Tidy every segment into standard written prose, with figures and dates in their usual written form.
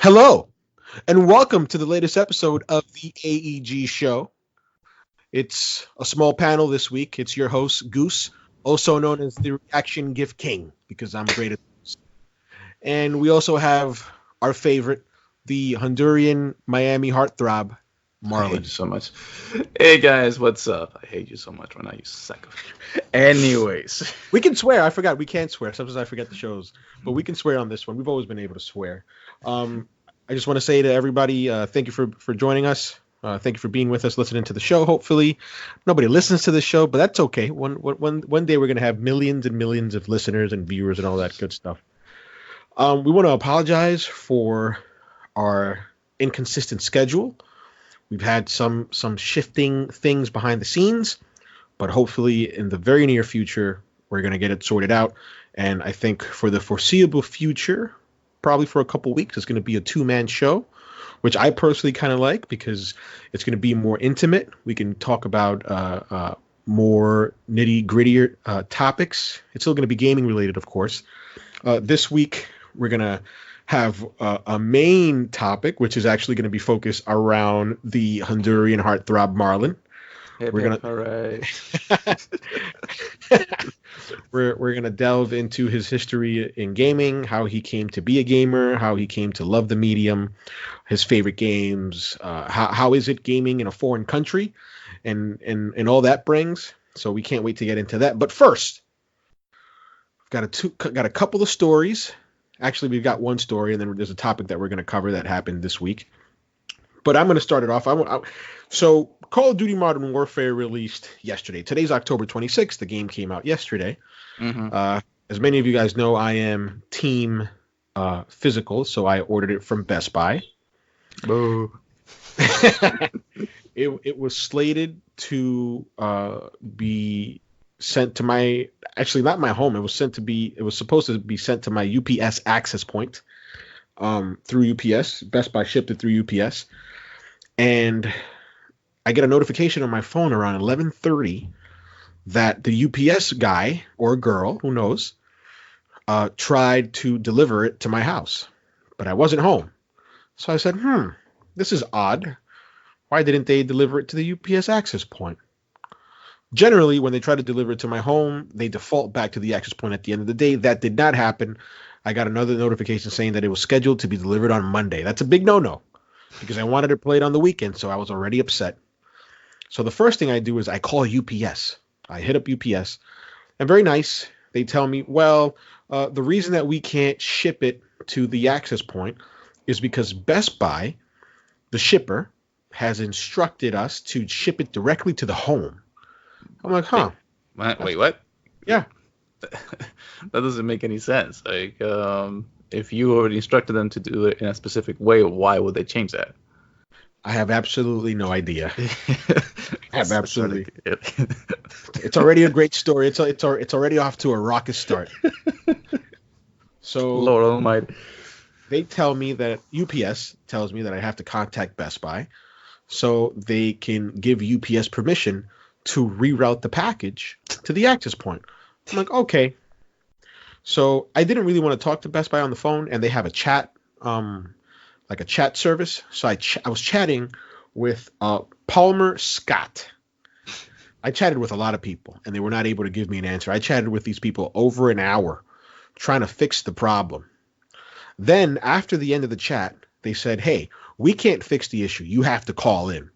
Hello, and welcome to the latest episode of the AEG show. It's a small panel this week. It's your host, Goose, also known as the Reaction Gif King, because I'm great at this. And we also have our favorite, the Honduran Miami Heartthrob, I hate you Marlon. so much. Hey guys, what's up? I hate you so much right now, you sucker. Anyways, We can swear. I forgot. We can't swear. Sometimes I forget the shows, but we can swear on this one. We've always been able to swear. I just want to say to everybody, thank you for joining us. Thank you for being with us, listening to the show. Hopefully, nobody listens to the show, but that's okay. One day we're going to have millions and millions of listeners and viewers and all that good stuff. We want to apologize for our inconsistent schedule. We've had some shifting things behind the scenes, but hopefully in the very near future, we're going to get it sorted out. And I think for the foreseeable future, probably for a couple weeks, it's going to be a two-man show, which I personally kind of like because it's going to be more intimate. We can talk about more nitty-grittier topics. It's still going to be gaming related, of course. This week, we're going to have a main topic, which is actually going to be focused around the Honduran heartthrob Marlon. We're gonna hooray. we're gonna delve into his history in gaming, how he came to be a gamer, how he came to love the medium, his favorite games, how is it gaming in a foreign country, and all that brings. So we can't wait to get into that. But first, I've got a couple of stories. Actually, we've got one story, and then there's a topic that we're going to cover that happened this week. But I'm going to start it off. So Call of Duty Modern Warfare released yesterday. Today's October 26th. The game came out yesterday. Mm-hmm. As many of you guys know, I am team physical, so I ordered it from Best Buy. Boo. It was slated to be sent to my, actually not my home. It was supposed to be sent to my UPS access point through UPS. Best Buy shipped it through UPS. And I get a notification on my phone around 11:30 that the UPS guy or girl, who knows, tried to deliver it to my house, but I wasn't home. So I said, this is odd. Why didn't they deliver it to the UPS access point? Generally, when they try to deliver it to my home, they default back to the access point at the end of the day. That did not happen. I got another notification saying that it was scheduled to be delivered on Monday. That's a big no-no because I wanted to play it on the weekend, so I was already upset. So the first thing I do is I call UPS. I hit up UPS, and very nice. They tell me, well, the reason that we can't ship it to the access point is because Best Buy, the shipper, has instructed us to ship it directly to the home. I'm like, huh? Wait, what? Yeah. That doesn't make any sense. Like, if you already instructed them to do it in a specific way, why would they change that? I have absolutely no idea. I have absolutely. It's It's already a great story. It's already off to a rocket start. So Lord Almighty. they tell me that UPS tells me that I have to contact Best Buy so they can give UPS permission to reroute the package to the access point. I'm like, okay. So I didn't really want to talk to Best Buy on the phone, and they have a chat, like a chat service. So I was chatting with Palmer Scott. I chatted with a lot of people, and they were not able to give me an answer. I chatted with these people over an hour trying to fix the problem. Then after the end of the chat, they said, hey, we can't fix the issue. You have to call in.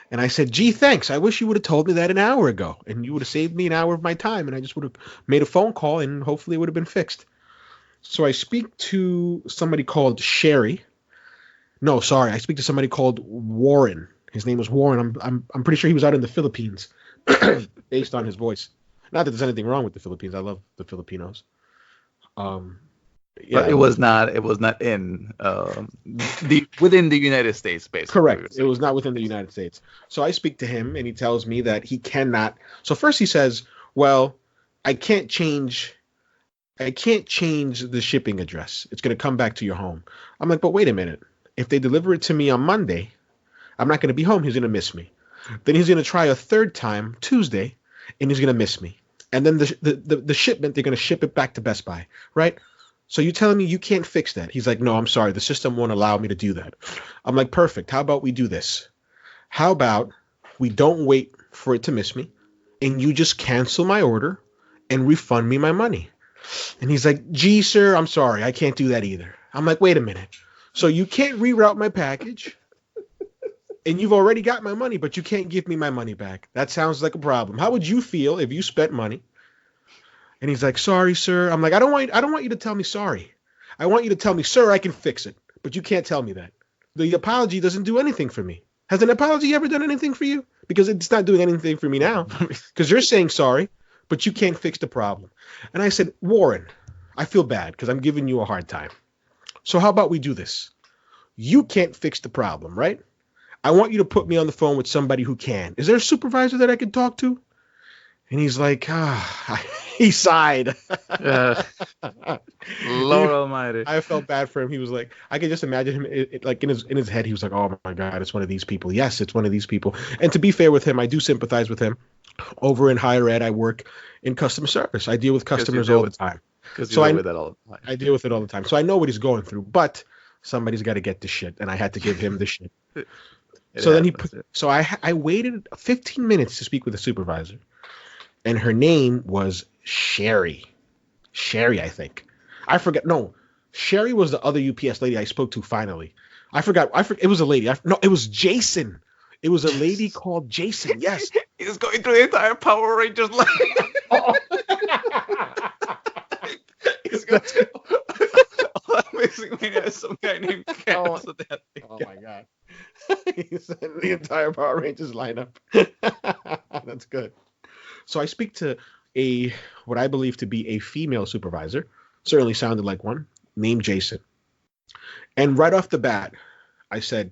And I said, gee, thanks. I wish you would have told me that an hour ago, and you would have saved me an hour of my time, and I just would have made a phone call, and hopefully it would have been fixed. So I speak to somebody called Sherry. No, sorry. I speak to somebody called Warren. His name was Warren. I'm pretty sure he was out in the Philippines based on his voice. Not that there's anything wrong with the Philippines. I love the Filipinos. Yeah, But it was not in within the United States, basically. correct. It was not within the United States. So I speak to him, and he tells me that he cannot. So first he says, well, I can't change the shipping address. It's going to come back to your home. I'm like, but wait a minute. If they deliver it to me on Monday, I'm not going to be home. He's going to miss me. Then he's going to try a third time Tuesday, and he's going to miss me. And then the shipment, they're going to ship it back to Best Buy, right? So you telling me you can't fix that? He's like, no, I'm sorry. The system won't allow me to do that. I'm like, perfect. How about we do this? How about we don't wait for it to miss me and you just cancel my order and refund me my money? And he's like, gee, sir, I'm sorry. I can't do that either. I'm like, wait a minute. So you can't reroute my package and you've already got my money, but you can't give me my money back. That sounds like a problem. How would you feel if you spent money? And he's like, sorry, sir. I'm like, I don't want you to tell me sorry. I want you to tell me, sir, I can fix it. But you can't tell me that. The apology doesn't do anything for me. Has an apology ever done anything for you? Because it's not doing anything for me now. Because you're saying sorry, but you can't fix the problem. And I said, Warren, I feel bad because I'm giving you a hard time. So how about we do this? You can't fix the problem, right? I want you to put me on the phone with somebody who can. Is there a supervisor that I can talk to? And he's like, he sighed. Lord Almighty. I felt bad for him. He was like, I can just imagine him like in his head. He was like, oh my God, it's one of these people. Yes, it's one of these people. And to be fair with him, I do sympathize with him. Over in higher ed, I work in customer service. I deal with customers all the time. So I deal with that all the time. I deal with it all the time. So I know what he's going through. But somebody's got to get the shit, and I had to give him the shit. So I waited 15 minutes to speak with the supervisor. And her name was Sherry. Sherry, I think. I forget. No, Sherry was the other UPS lady I spoke to finally. I forgot. It was a lady. No, it was Jason. It was a lady called Jason. Yes. He's going through the entire Power Rangers line. He's going basically has some guy named Ken. Oh my God. He said the entire Power Rangers lineup. That's good. So I speak to what I believe to be a female supervisor, certainly sounded like one, named Jason. And right off the bat, I said,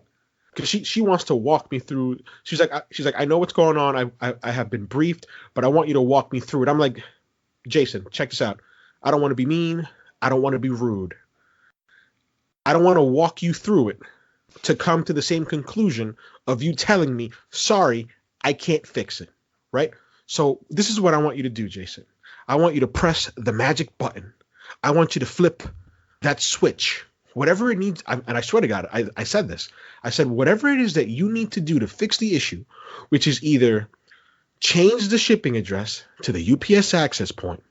because she wants to walk me through. She's like, I know what's going on. I have been briefed, but I want you to walk me through it. I'm like, Jason, check this out. I don't want to be mean. I don't want to be rude. I don't want to walk you through it to come to the same conclusion of you telling me, sorry, I can't fix it, right? So this is what I want you to do, Jason. I want you to press the magic button. I want you to flip that switch, whatever it needs. And I swear to God, I said this. I said, whatever it is that you need to do to fix the issue, which is either change the shipping address to the UPS access point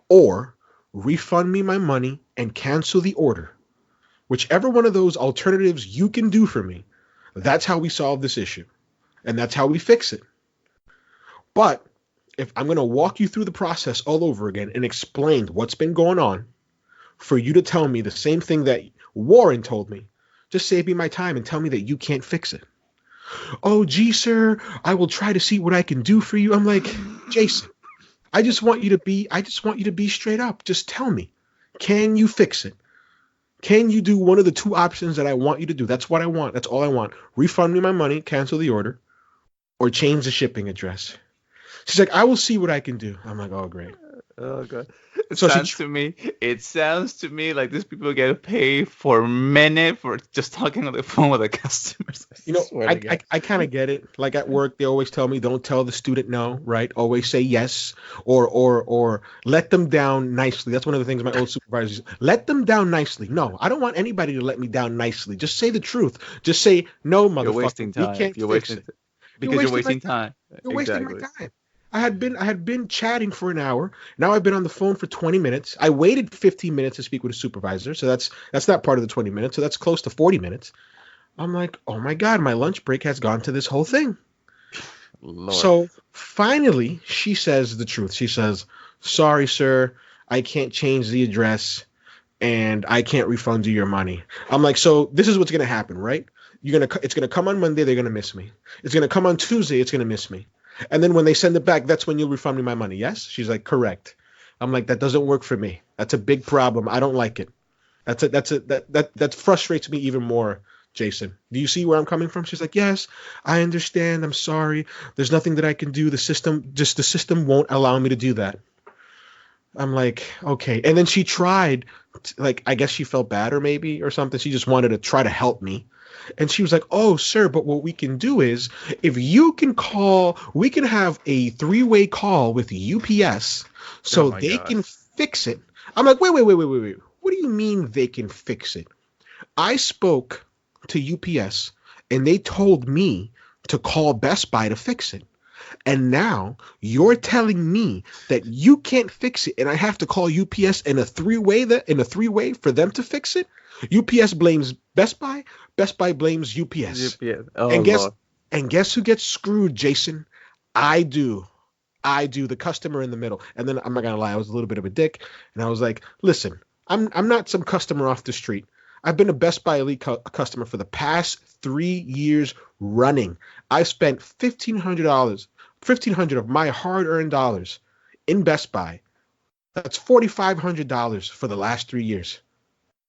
or refund me my money and cancel the order. Whichever one of those alternatives you can do for me, that's how we solve this issue. And that's how we fix it. But if I'm going to walk you through the process all over again and explain what's been going on for you to tell me the same thing that Warren told me, just save me my time and tell me that you can't fix it. Oh, gee, sir, I will try to see what I can do for you. I'm like, Jason, I just want you to be straight up. Just tell me, can you fix it? Can you do one of the two options that I want you to do? That's what I want. That's all I want. Refund me my money, cancel the order, or change the shipping address. She's like, I will see what I can do. I'm like, oh, great. Oh, God. It sounds to me like these people get paid for minute for just talking on the phone with the customers. You know, I kind of get it. Like at work, they always tell me, don't tell the student no, right? Always say yes, or let them down nicely. That's one of the things my old supervisors, let them down nicely. No, I don't want anybody to let me down nicely. Just say the truth. Just say, no, motherfucker. You're wasting time. You're wasting time. You're wasting my time. I had been chatting for an hour. Now I've been on the phone for 20 minutes. I waited 15 minutes to speak with a supervisor. So that's not part of the 20 minutes. So that's close to 40 minutes. I'm like, oh my God, my lunch break has gone to this whole thing. Lord. So finally, she says the truth. She says, sorry, sir, I can't change the address and I can't refund you your money. I'm like, so this is what's going to happen, right? It's going to come on Monday. They're going to miss me. It's going to come on Tuesday. It's going to miss me. And then when they send it back, that's when you'll refund me my money. Yes? She's like, correct. I'm like, that doesn't work for me. That's a big problem. I don't like it. That frustrates me even more, Jason. Do you see where I'm coming from? She's like, yes, I understand. I'm sorry. There's nothing that I can do. The system won't allow me to do that. I'm like, okay. And then she tried, I guess she felt bad or something. She just wanted to try to help me. And she was like, oh, sir, but what we can do is if you can call, we can have a 3-way call with UPS so they can fix it. I'm like, wait. What you mean they can fix it? I spoke to UPS and they told me to call Best Buy to fix it. And now you're telling me that you can't fix it and I have to call UPS in a three-way for them to fix it? UPS blames Best Buy blames UPS. Oh, and guess Lord. and guess who gets screwed, Jason? I do, the customer in the middle. And then I'm not gonna lie, I was a little bit of a dick, and I was like, listen, I'm not some customer off the street. I've been a Best Buy Elite customer for the past 3 years running. I spent $1,500 of my hard-earned dollars in Best Buy. That's $4,500 for the last 3 years.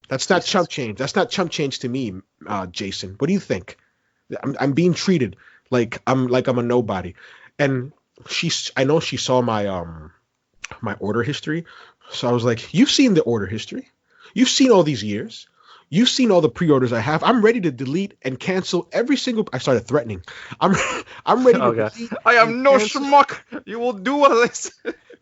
That's not chump change. That's not chump change to me, Jason. What do you think? I'm being treated like I'm a nobody. And I know she saw my my order history. So I was like, you've seen the order history. You've seen all these years. You've seen all the pre-orders I have. I'm ready to delete and cancel every single. I started threatening. I'm ready to delete. I am no schmuck. You will do all this.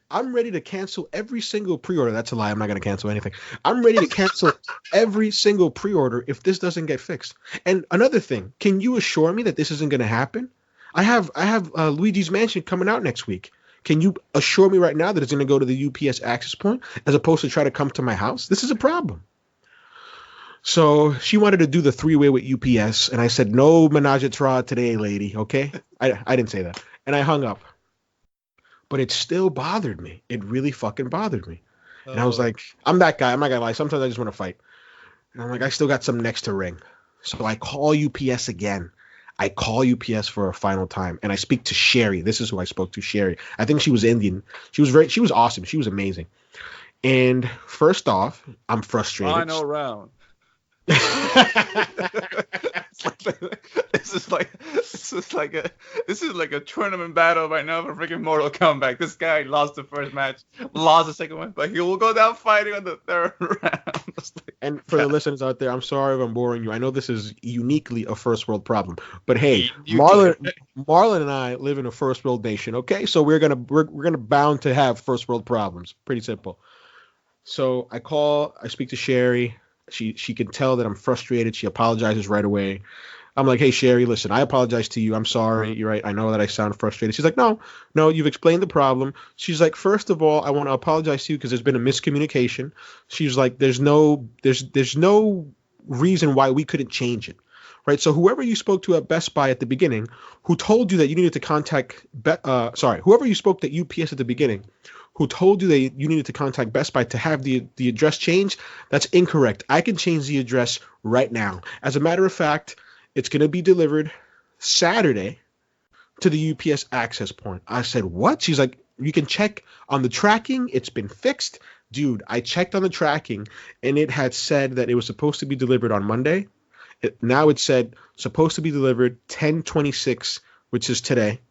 I'm ready to cancel every single pre-order. That's a lie. I'm not going to cancel anything. I'm ready to cancel every single pre-order if this doesn't get fixed. And another thing, can you assure me that this isn't going to happen? I have Luigi's Mansion coming out next week. Can you assure me right now that it's going to go to the UPS access point as opposed to try to come to my house? This is a problem. So she wanted to do the three-way with UPS, and I said, no menage a trois today, lady, okay? I didn't say that. And I hung up. But it still bothered me. It really fucking bothered me. And I was like, I'm that guy. I'm not going to lie. Sometimes I just want to fight. And I'm like, I still got some necks to wring. So I call UPS again. I call UPS for a final time, and I speak to Sherry. This is who I spoke to, Sherry. I think she was Indian. She was awesome. She was amazing. And first off, I'm frustrated. Final round. This is like a tournament battle right now for freaking Mortal Kombat. This guy lost the first match, lost the second one, but he will go down fighting on the third round. And for the listeners out there, I'm sorry if I'm boring you. I know this is uniquely a first world problem, but hey, Marlon and I live in a first world nation. Okay, so we're gonna bound to have first world problems. Pretty simple. So I speak to Sherry. She can tell that I'm frustrated. She apologizes right away. I'm like, hey, Sherry, listen, I apologize to you. I'm sorry. You're right. I know that I sound frustrated. She's like, no, you've explained the problem. She's like, first of all, I want to apologize to you because there's been a miscommunication. She's like, there's no reason why we couldn't change it. Right. So whoever you spoke to at Best Buy at the beginning, who told you that you needed to contact, whoever you spoke to UPS at the beginning, who told you that you needed to contact Best Buy to have the address changed, that's incorrect. I can change the address right now. As a matter of fact, it's going to be delivered Saturday to the UPS access point. I said, what? She's like, you can check on the tracking. It's been fixed. Dude, I checked on the tracking, and it had said that it was supposed to be delivered on Monday. Now it said supposed to be delivered 10/26, which is today.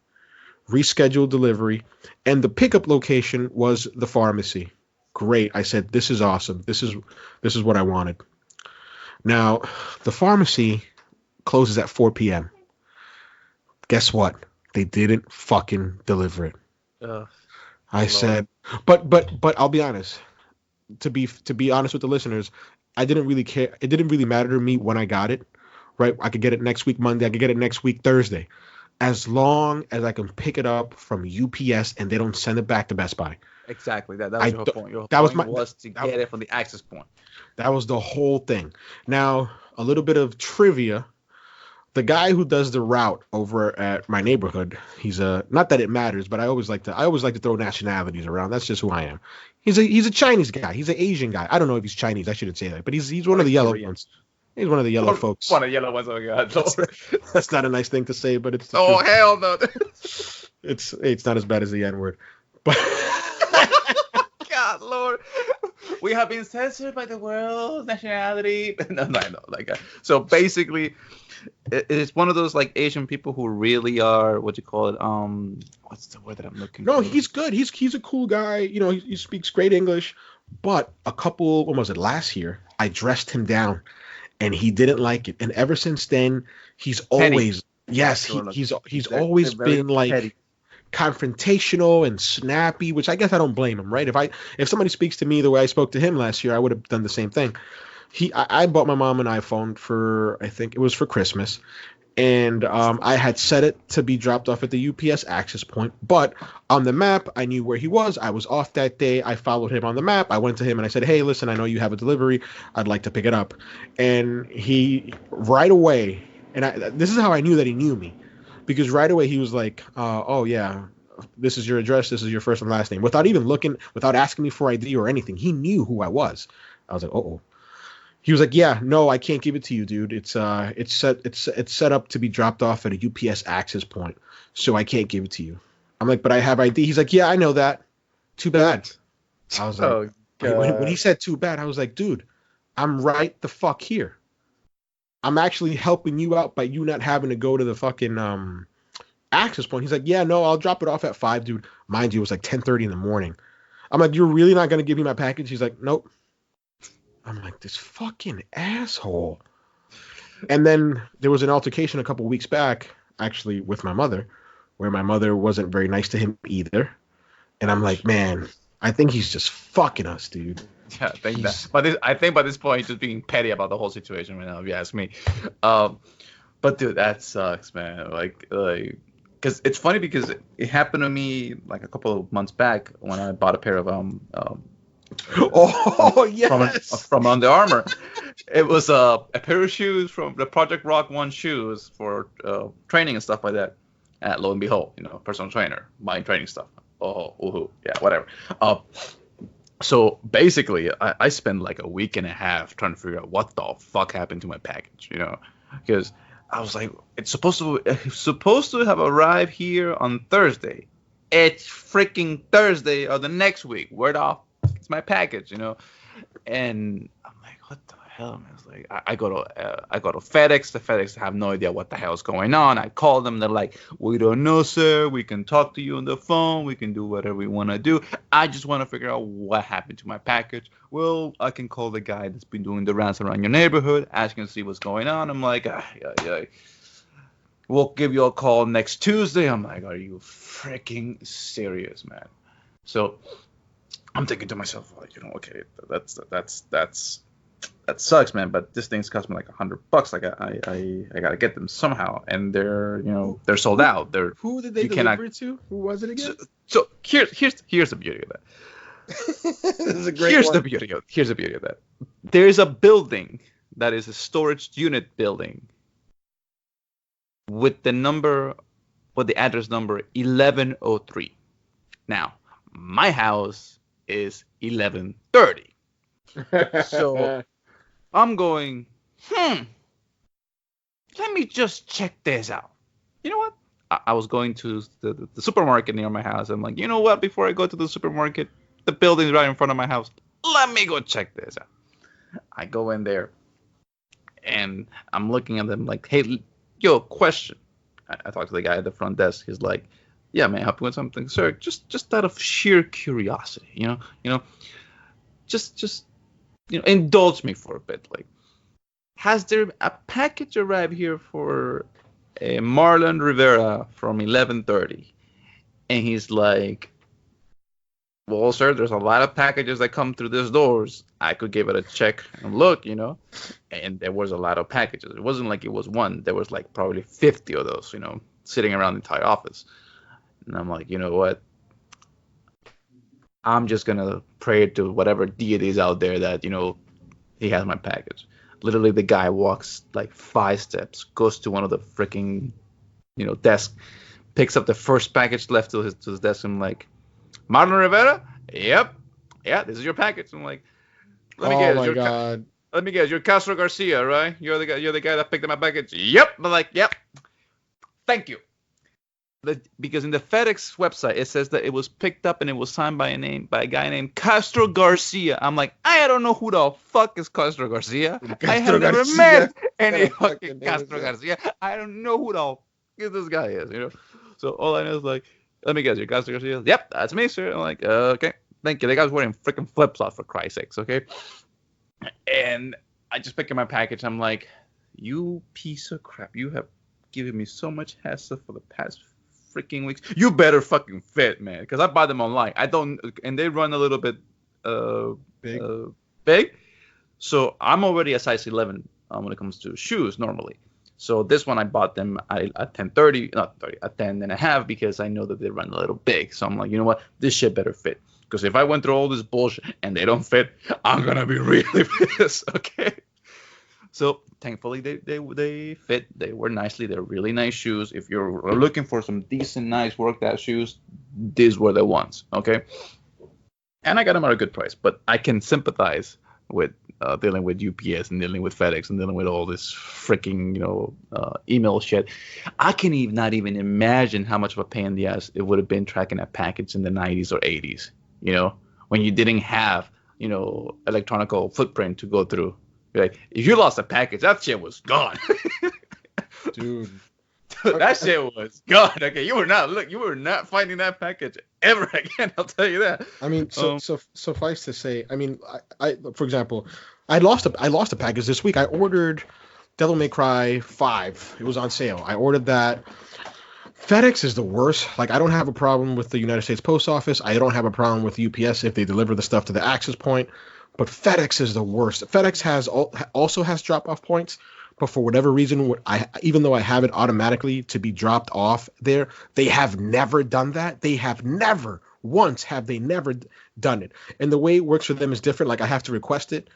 Rescheduled delivery, and the pickup location was the pharmacy. Great. I said, this is awesome. This is what I wanted. Now, the pharmacy closes at 4 p.m. Guess what? They didn't fucking deliver it. I said, but I'll be honest. To be honest with the listeners, I didn't really care. It didn't really matter to me when I got it. Right? I could get it next week Monday. I could get it next week Thursday. As long as I can pick it up from UPS and they don't send it back to Best Buy. Exactly. That was your point. Your point was to get it from the access point. That was the whole thing. Now, a little bit of trivia. The guy who does the route over at my neighborhood, he's not that it matters, but I always like to throw nationalities around. That's just who I am. He's a Chinese guy. He's an Asian guy. I don't know if he's Chinese. I shouldn't say that, but he's one of the yellow ones. He's one of the yellow folks. One of the yellow ones. Oh God, that's not a nice thing to say, but it's. Oh hell no! It's not as bad as the N-word, but. God Lord, we have been censored by the world nationality. No. So basically, it's one of those like Asian people who really are what you call it. What's the word that I'm looking for? No, he's good. He's a cool guy. You know, he speaks great English. But when was it, last year? I dressed him down. And he didn't like it. And ever since then, he's always he's always been like petty. confrontational and snappy, which I guess I don't blame him, right? If somebody speaks to me the way I spoke to him last year, I would have done the same thing. I bought my mom an iPhone for, I think it was for Christmas, and I had set it to be dropped off at the UPS access point. But on the map, I knew where he was. I was off that day. I followed him on the map. I went to him and I said, "Hey, listen, I know you have a delivery. I'd like to pick it up." And he right away, this is how I knew that he knew me, because right away he was like, "Oh yeah, this is your address. This is your first and last name," without even looking, without asking me for ID or anything. He knew who I was. I was like, "Oh." He was like, "Yeah, no, I can't give it to you, dude. It's set up to be dropped off at a UPS access point, so I can't give it to you." I'm like, "But I have ID." He's like, "Yeah, I know that. Too bad." I was like, when he said "too bad," I was like, "Dude, I'm right the fuck here. I'm actually helping you out by you not having to go to the fucking access point." He's like, "Yeah, no, I'll drop it off at 5, dude." Mind you, it was like 10:30 in the morning. I'm like, "You're really not gonna give me my package?" He's like, "Nope." I'm like, this fucking asshole. And then there was an altercation a couple weeks back, actually, with my mother, where my mother wasn't very nice to him either. And I'm like, man, I think he's just fucking us, dude. Yeah, I think that. But I think by this point, he's just being petty about the whole situation right now, if you ask me. But dude, that sucks, man. Like, because it's funny because it happened to me like a couple of months back when I bought a pair of oh yes, from Under Armour. It was a pair of shoes from the Project Rock One shoes for training and stuff like that. And lo and behold, personal trainer buying training stuff. Oh, woohoo, yeah, whatever. So basically, I spent like a week and a half trying to figure out what the fuck happened to my package, because I was like, it's supposed to have arrived here on Thursday. It's freaking Thursday of the next week. Where the it's my package, And I'm like, what the hell, man? It's like I go to FedEx. The FedEx have no idea what the hell is going on. I call them. They're like, we don't know, sir. We can talk to you on the phone. We can do whatever we want to do. I just want to figure out what happened to my package. Well, I can call the guy that's been doing the rounds around your neighborhood, asking to see what's going on. I'm like, yeah. We'll give you a call next Tuesday. I'm like, are you freaking serious, man? So I'm thinking to myself, like, okay, that sucks, man. But this thing's cost me like $100. Like, I gotta get them somehow, and they're sold out. Who did they deliver it to? Who was it again? So here's the beauty of that. This is a great. Here's the beauty of that. There's a building that is a storage unit building with the address number 1103. Now, my house is 1130. So I'm going, let me just check this out. You know what? I was going to the supermarket near my house. I'm like, you know what? Before I go to the supermarket, the building's right in front of my house. Let me go check this out. I go in there, and I'm looking at them like, hey, yo, question. I talked to the guy at the front desk. He's like, yeah, may I help you with something, sir? Just out of sheer curiosity, just indulge me for a bit. Like, has there a package arrived here for a Marlon Rivera from 1130? And he's like, well, sir, there's a lot of packages that come through these doors. I could give it a check and look, and there was a lot of packages. It wasn't like it was one. There was like probably 50 of those, sitting around the entire office. And I'm like, you know what? I'm just going to pray to whatever deities out there that, he has my package. Literally, the guy walks like 5 steps, goes to one of the freaking, desk, picks up the first package left to his desk, and I'm like, Marlon Rivera? Yep. Yeah, this is your package. I'm like, let me guess. You're Castro Garcia, right? You're the guy that picked up my package. Yep. I'm like, yep. Thank you. Because in the FedEx website it says that it was picked up and it was signed by a guy named Castro Garcia. I'm like, I don't know who the fuck is Castro Garcia. I have never met any fucking Castro Garcia. I don't know who the fuck this guy is, So all I know is like, let me guess, you're Castro Garcia? Yep, that's me, sir. I'm like, okay, thank you. The guy's wearing freaking flip-flops, for Christ's sakes, okay? And I just picked up my package. I'm like, you piece of crap. You have given me so much hassle for the past freaking weeks. You better fucking fit, man, because I buy them online. And they run a little bit Big. Big. So I'm already a size 11 when it comes to shoes normally. So this one I bought them at 10:30, not 30, at 10 and a half because I know that they run a little big. So I'm like, you know what? This shit better fit. Because if I went through all this bullshit and they don't fit, I'm gonna be really pissed. Okay. So thankfully they fit. They wear nicely. They're really nice shoes. If you're looking for some decent, nice worked out shoes, these were the ones. Okay. And I got them at a good price. But I can sympathize with dealing with UPS and dealing with FedEx and dealing with all this freaking email shit. I can not even imagine how much of a pain in the ass it would have been tracking a package in the 90s or 80s. When you didn't have electronical footprint to go through. You're like, if you lost a package, that shit was gone. Dude. That shit was gone. Okay, you were not finding that package ever again. I'll tell you that. I mean, so suffice to say, I mean, I for example, I lost a package this week. I ordered Devil May Cry 5. It was on sale. I ordered that. FedEx is the worst. Like, I don't have a problem with the United States Post Office. I don't have a problem with UPS if they deliver the stuff to the access point. But FedEx is the worst. FedEx also has drop-off points, but for whatever reason, even though I have it automatically to be dropped off there, they have never done that. They have never done it. And the way it works for them is different. Like, I have to request it,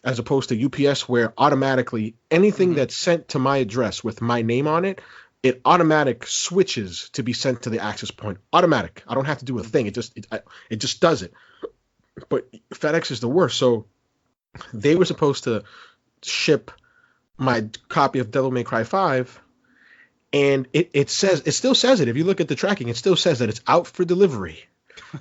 as opposed to UPS, where automatically anything that's sent to my address with my name on it, it automatic switches to be sent to the access point. Automatic. I don't have to do a thing. It just does it. But FedEx is the worst. So they were supposed to ship my copy of Devil May Cry 5, and it still says it. If you look at the tracking, it still says that it's out for delivery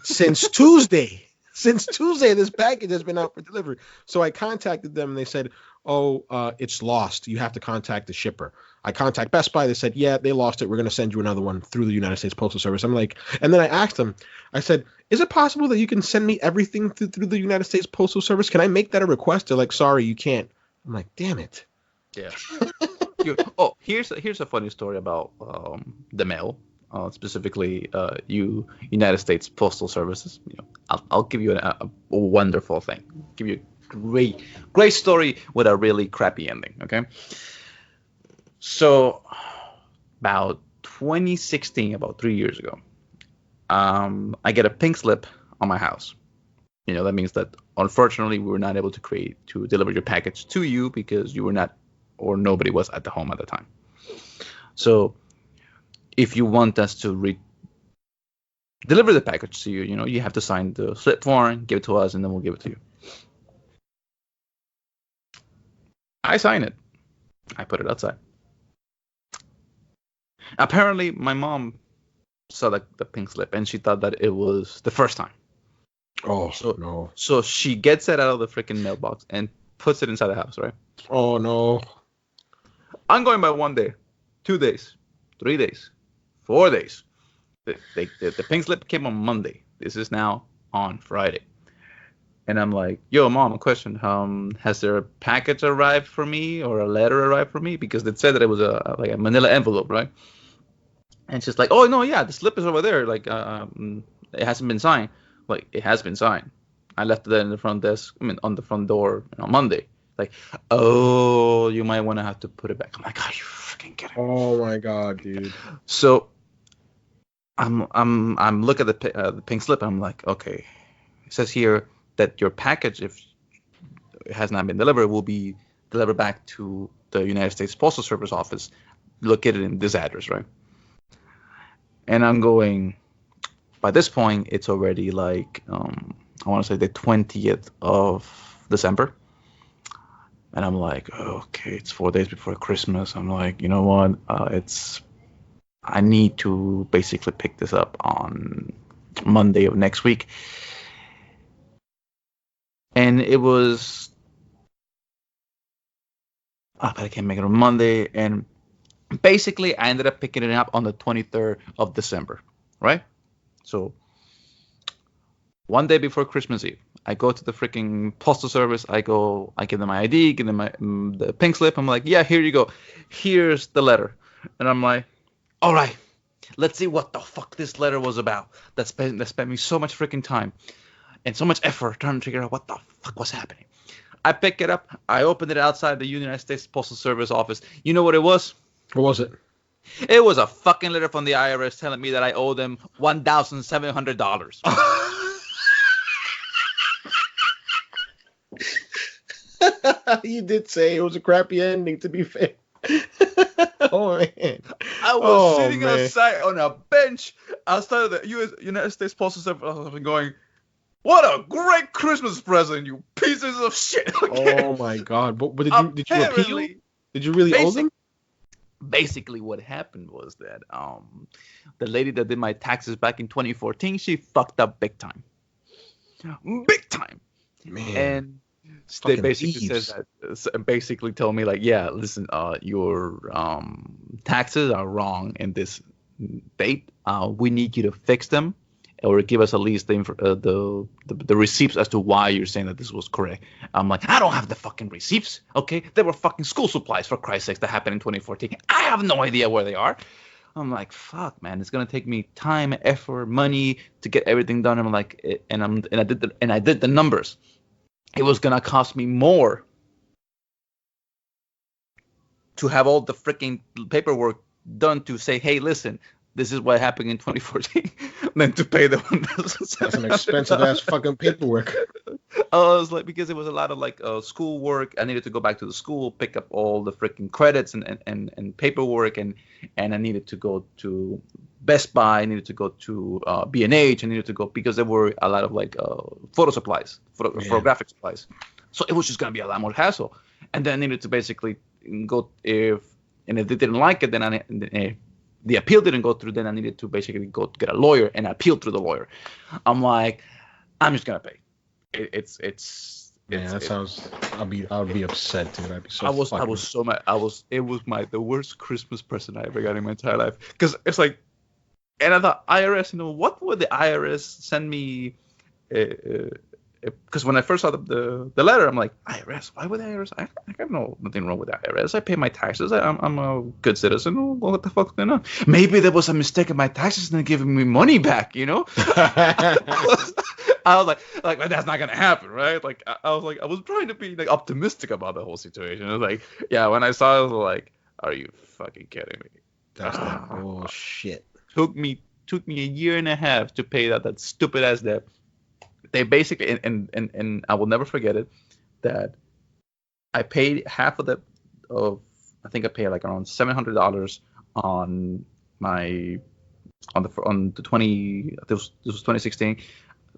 since Tuesday. Since Tuesday, this package has been out for delivery. So I contacted them, and they said, it's lost. You have to contact the shipper. I contact Best Buy. They said, yeah, they lost it. We're going to send you another one through the United States Postal Service. I'm like, and then I asked them, I said, is it possible that you can send me everything through the United States Postal Service? Can I make that a request? They're like, sorry, you can't. I'm like, damn it. Yeah. Here's a funny story about the mail, specifically United States Postal Services. I'll give you a wonderful thing. Give you a great story with a really crappy ending. Okay. So about 2016, about 3 years ago, I get a pink slip on my house. That means that unfortunately we were not able to deliver your package to you because you were not, or nobody was at the home at the time. So if you want us to deliver the package to you, you have to sign the slip form, give it to us, and then we'll give it to you. I sign it. I put it outside. Apparently, my mom saw the pink slip, and she thought that it was the first time. Oh, no. So she gets it out of the freaking mailbox and puts it inside the house, right? Oh, no. I'm going by 1 day, 2 days, 3 days, 4 days. The pink slip came on Monday. This is now on Friday. And I'm like, yo, Mom, a question. Has there a package arrived for me or a letter arrived for me? Because it said that it was a manila envelope, right? And she's like, oh, no, yeah, the slip is over there. Like, it hasn't been signed. Like, it has been signed. I left it in the front desk, on the front door on Monday. Like, oh, you might want to have to put it back. I'm like, are you freaking kidding me? Oh, my God, dude. So I'm looking at the pink slip, and I'm like, okay. It says here that your package, if it has not been delivered, will be delivered back to the United States Postal Service office located in this address, right? And I'm going, by this point, it's already like, I want to say the 20th of December. And I'm like, okay, it's 4 days before Christmas. I'm like, you know what? I need to basically pick this up on Monday of next week. And it was, but I can't make it on Monday. And basically, I ended up picking it up on the 23rd of December, right? So 1 day before Christmas Eve, I go to the freaking postal service. I give them my ID, give them the pink slip. I'm like, yeah, here you go. Here's the letter. And I'm like, all right, Let's see what the fuck this letter was about. That spent me so much freaking time and so much effort trying to figure out what the fuck was happening. I pick it up. I opened it outside the United States Postal Service office. You know what it was? What was it? It was a fucking letter from the IRS telling me that I owe them $1,700. You did say it was a crappy ending, to be fair. Oh man. I was sitting outside on a bench outside of the United States Postal Service going, what a great Christmas present, you pieces of shit. Okay? Oh my god. But did you appeal? Did you really owe them? Basically what happened was that the lady that did my taxes back in 2014, she fucked up big time. Big time. Man. And they basically told me like, yeah, listen, your taxes are wrong in this date. We need you to fix them, or give us at least the receipts as to why you're saying that this was correct. I'm like, I don't have the fucking receipts. Okay, they were fucking school supplies, for Christ's sakes, that happened in 2014. I have no idea where they are. I'm like, fuck, man, it's gonna take me time, effort, money to get everything done. I'm like, I did the numbers. It was gonna cost me more to have all the freaking paperwork done to say, hey, listen, this is what happened in 2014, than to pay the $1,700. That's an expensive ass fucking paperwork. I was like, because it was a lot of like school work. I needed to go back to the school, pick up all the freaking credits and paperwork, and I needed to go to Best Buy. I needed to go to B&H. I needed to go because there were a lot of like photo supplies, photographic supplies. So it was just gonna be a lot more hassle. And then I needed to basically go if they didn't like it, then the appeal didn't go through, then I needed to basically go get a lawyer and appeal through the lawyer. I'm like, I'm just gonna pay. Sounds. I would be upset, dude. I'd be so. I was so mad. It was the worst Christmas present I ever got in my entire life. Because it's like, and I thought IRS, what would the IRS send me? Because when I first saw the letter, I'm like, IRS? Why would the IRS? I have nothing wrong with the IRS. I pay my taxes. I'm a good citizen. What the fuck's going on? Maybe there was a mistake in my taxes and they're giving me money back, I was like that's not gonna happen, right? Like I was trying to be like optimistic about the whole situation. I was like, yeah. When I saw it, I was like, are you fucking kidding me? That's that bullshit. Took me a year and a half to pay that stupid ass debt. They basically, and I will never forget it, that I paid half of I think I paid like around $700 on the 20, this was 2016.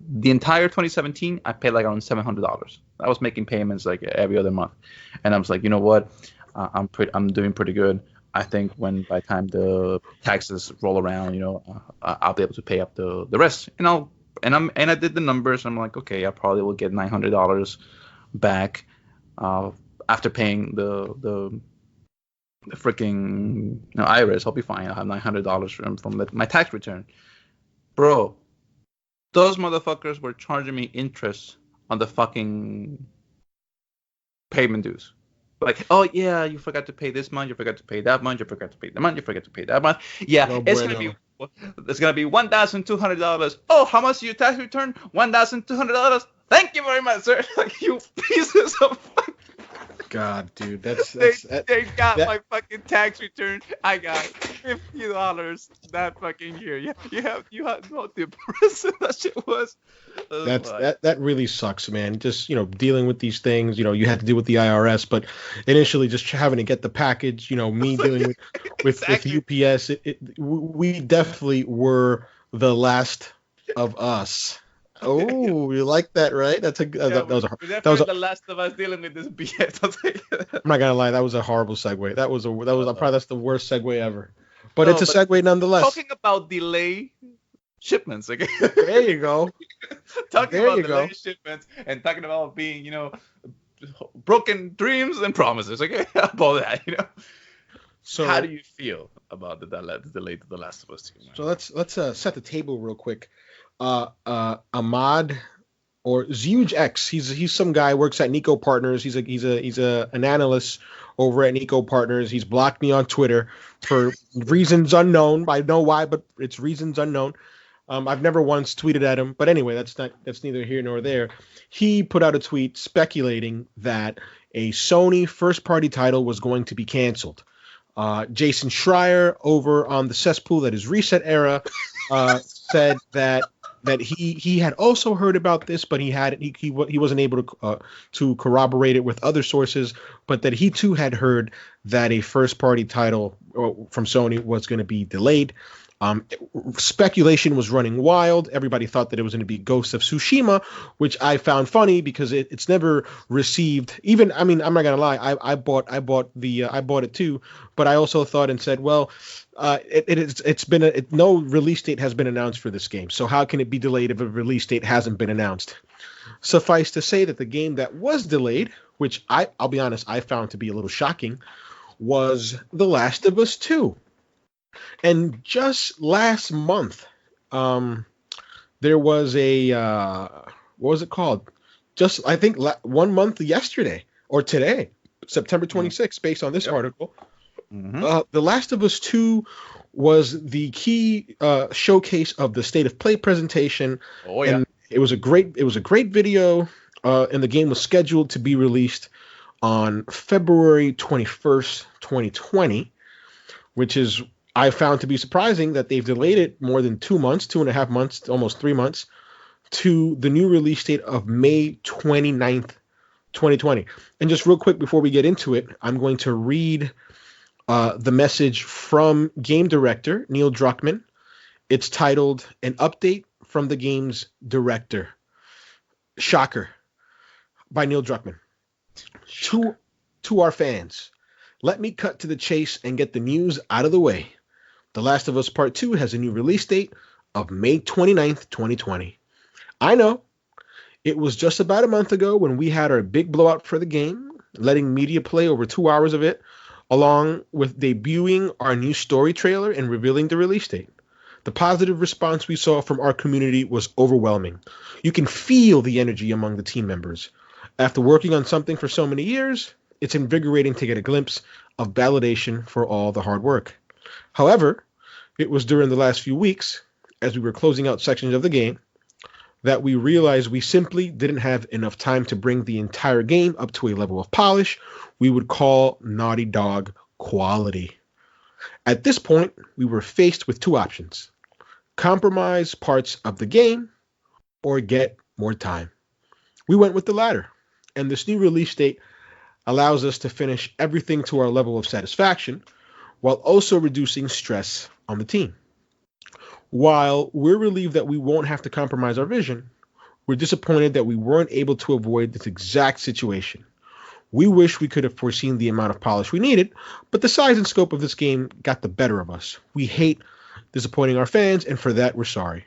The entire 2017, I paid like around $700. I was making payments like every other month, and I was like, you know what, I'm doing pretty good. I think by the time the taxes roll around, I'll be able to pay up the rest, and I did the numbers. I'm like, okay, I probably will get $900 back after paying the freaking IRS. I'll be fine. I'll have $900 from my tax return, bro. Those motherfuckers were charging me interest on the fucking payment dues. Like, oh yeah, you forgot to pay this month, you forgot to pay that month, you forgot to pay the month, you forgot to pay that month. Yeah, it's gonna be $1,200. Oh, how much is your tax return? $1,200. Thank you very much, sir. Like, you pieces of fuck. God, dude, they got my fucking tax return. I got $50 that fucking year. You have no depressing that shit was. That really sucks, man. Just dealing with these things. You had to deal with the IRS, but initially just having to get the package. Me dealing with Exactly. UPS. We definitely were the last of us. Oh, you like that, right? That was the last of us dealing with this BS. I'm not gonna lie, that was a horrible segue. Probably that's the worst segue ever. But it's a segue nonetheless. Talking about delay shipments, okay? There you go. Delay shipments and talking about being, broken dreams and promises, okay? About that, So how do you feel about the delay to The Last of Us 2? So let's set the table real quick. Ahmad or Zuge X. He's some guy works at Nico Partners. He's an analyst over at Nico Partners. He's blocked me on Twitter for reasons unknown. I know why, but it's reasons unknown. I've never once tweeted at him, but anyway, that's neither here nor there. He put out a tweet speculating that a Sony first-party title was going to be canceled. Jason Schreier over on the cesspool that is Reset Era said that he had also heard about this, but he wasn't able to corroborate it with other sources, but that he too had heard that a first-party title from Sony was going to be delayed. Speculation was running wild. Everybody thought that it was going to be Ghost of Tsushima, which I found funny because it's never received. Even, I mean, I'm not gonna lie, I bought it too, but I also thought and said, well, no release date has been announced for this game, so how can it be delayed if a release date hasn't been announced? Suffice to say that the game that was delayed, which I'll be honest, I found to be a little shocking, was The Last of Us 2. And just last month, there was a what was it called? Just I think 1 month yesterday or today, September 26th, based on this article. Mm-hmm. The Last of Us 2 was the key showcase of the State of Play presentation. Oh yeah, and it was a great video, and the game was scheduled to be released on February 21st, 2020, which is I found to be surprising that they've delayed it more than 2 months, 2.5 months, almost 3 months, to the new release date of May 29th, 2020. And just real quick before we get into it, I'm going to read the message from game director Neil Druckmann. It's titled, "An Update from the Game's Director." Shocker. By Neil Druckmann. To our fans, let me cut to the chase and get the news out of the way. The Last of Us Part 2 has a new release date of May 29th, 2020. I know. It was just about a month ago when we had our big blowout for the game, letting media play over 2 hours of it, along with debuting our new story trailer and revealing the release date. The positive response we saw from our community was overwhelming. You can feel the energy among the team members. After working on something for so many years, it's invigorating to get a glimpse of validation for all the hard work. However, it was during the last few weeks, as we were closing out sections of the game, that we realized we simply didn't have enough time to bring the entire game up to a level of polish we would call Naughty Dog quality. At this point, we were faced with two options: compromise parts of the game or get more time. We went with the latter, and this new release date allows us to finish everything to our level of satisfaction while also reducing stress on the team. While we're relieved that we won't have to compromise our vision, we're disappointed that we weren't able to avoid this exact situation. We wish we could have foreseen the amount of polish we needed, but the size and scope of this game got the better of us. We hate disappointing our fans, and for that, we're sorry.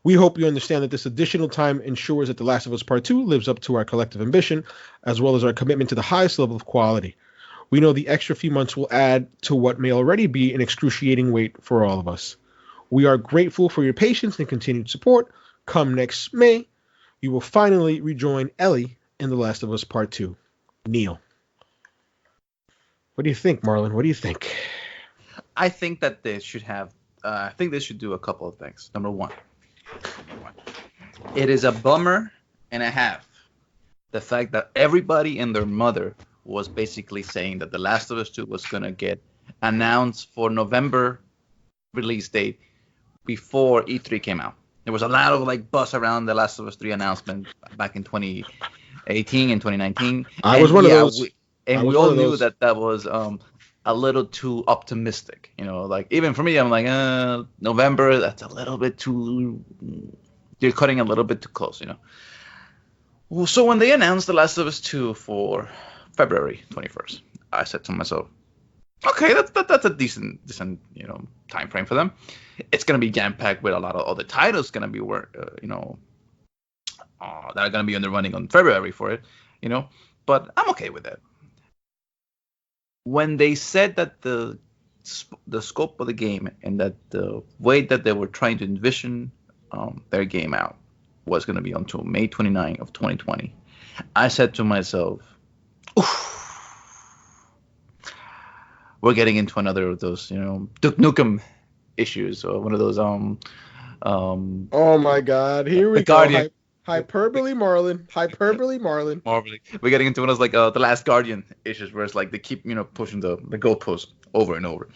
We hope you understand that this additional time ensures that The Last of Us Part 2 lives up to our collective ambition, as well as our commitment to the highest level of quality. We know the extra few months will add to what may already be an excruciating wait for all of us. We are grateful for your patience and continued support. Come next May, you will finally rejoin Ellie in The Last of Us Part 2. Neil. What do you think, Marlon? What do you think? I think that they should have. I think they should do a couple of things. Number one, it is a bummer and a half the fact that everybody and their mother was basically saying that The Last of Us 2 was going to get announced for November release date before E3 came out. There was a lot of buzz around The Last of Us 3 announcement back in 2018 and 2019. I was one of those. We all knew that was a little too optimistic. Even for me, I'm like, November, that's a little bit too, you're cutting a little bit too close, Well, so when they announced The Last of Us 2 for February 21st, I said to myself, okay, that's a decent time frame for them. It's gonna be jam packed with a lot of other titles gonna be that are gonna be on the running on February for it, But I'm okay with that. When they said that the scope of the game and that the way that they were trying to envision their game out was going to be until May 29th of 2020. I said to myself, we're getting into another of those, Duke Nukem issues, or one of those Oh my God! Here the we go. Guardian. Hyperbole, Marlon. Hyperbole, Marlon. We're getting into one of those like the Last Guardian issues, where it's like they keep pushing the goalpost over and over.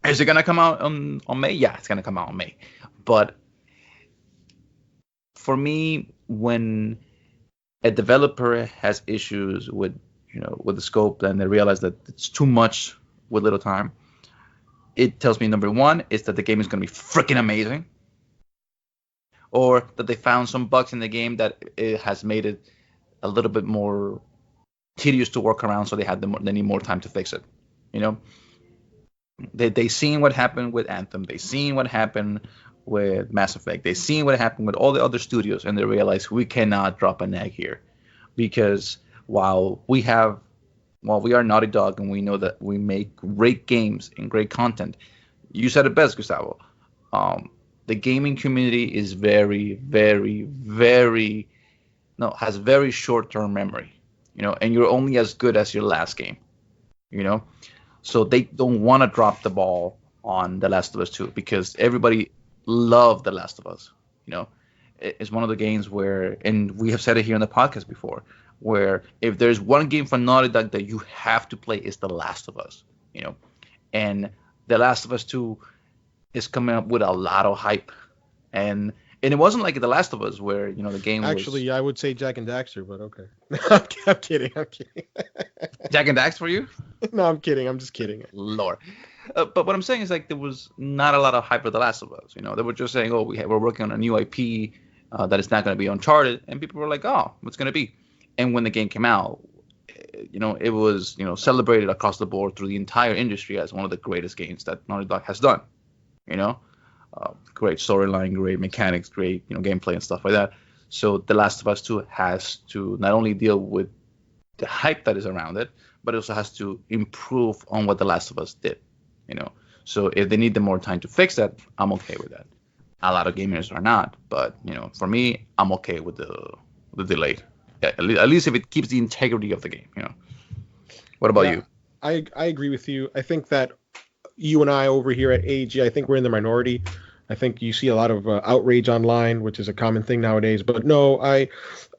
Is it gonna come out on May? Yeah, it's gonna come out on May. But for me, when a developer has issues with with the scope, and they realize that it's too much with little time, it tells me number one is that the game is gonna be freaking amazing, or that they found some bugs in the game that it has made it a little bit more tedious to work around, so they need more time to fix it. They seen what happened with Anthem, they seen what happened with Mass Effect, they seen what happened with all the other studios, and they realize we cannot drop an egg here, because while we are Naughty Dog and we know that we make great games and great content, you said it best, Gustavo. The gaming community is very, very, very has very short-term memory, and you're only as good as your last game, so they don't want to drop the ball on The Last of Us 2, because everybody loved The Last of Us. It's one of the games where, and we have said it here on the podcast before, where if there's one game for Naughty Dog that you have to play, is The Last of Us, and The Last of Us 2 is coming up with a lot of hype, and it wasn't like The Last of Us where the game Actually, was... I would say Jack and Daxter, but okay. I'm kidding. Jack and Dax for you? No, I'm kidding. I'm just kidding. Lord. But what I'm saying is, like, there was not a lot of hype for The Last of Us. They were just saying, oh, we're working on a new IP that is not going to be Uncharted, and people were like, oh, what's going to be? And when the game came out, it was celebrated across the board through the entire industry as one of the greatest games that Naughty Dog has done. Great storyline, great mechanics, great gameplay and stuff like that. So The Last of Us 2 has to not only deal with the hype that is around it, but it also has to improve on what The Last of Us did. So if they need the more time to fix that, I'm okay with that. A lot of gamers are not, but for me, I'm okay with the delay. At least if it keeps the integrity of the game. What about you? I agree with you. I think that you and I over here at AEG, I think we're in the minority. I think you see a lot of outrage online, which is a common thing nowadays. But no,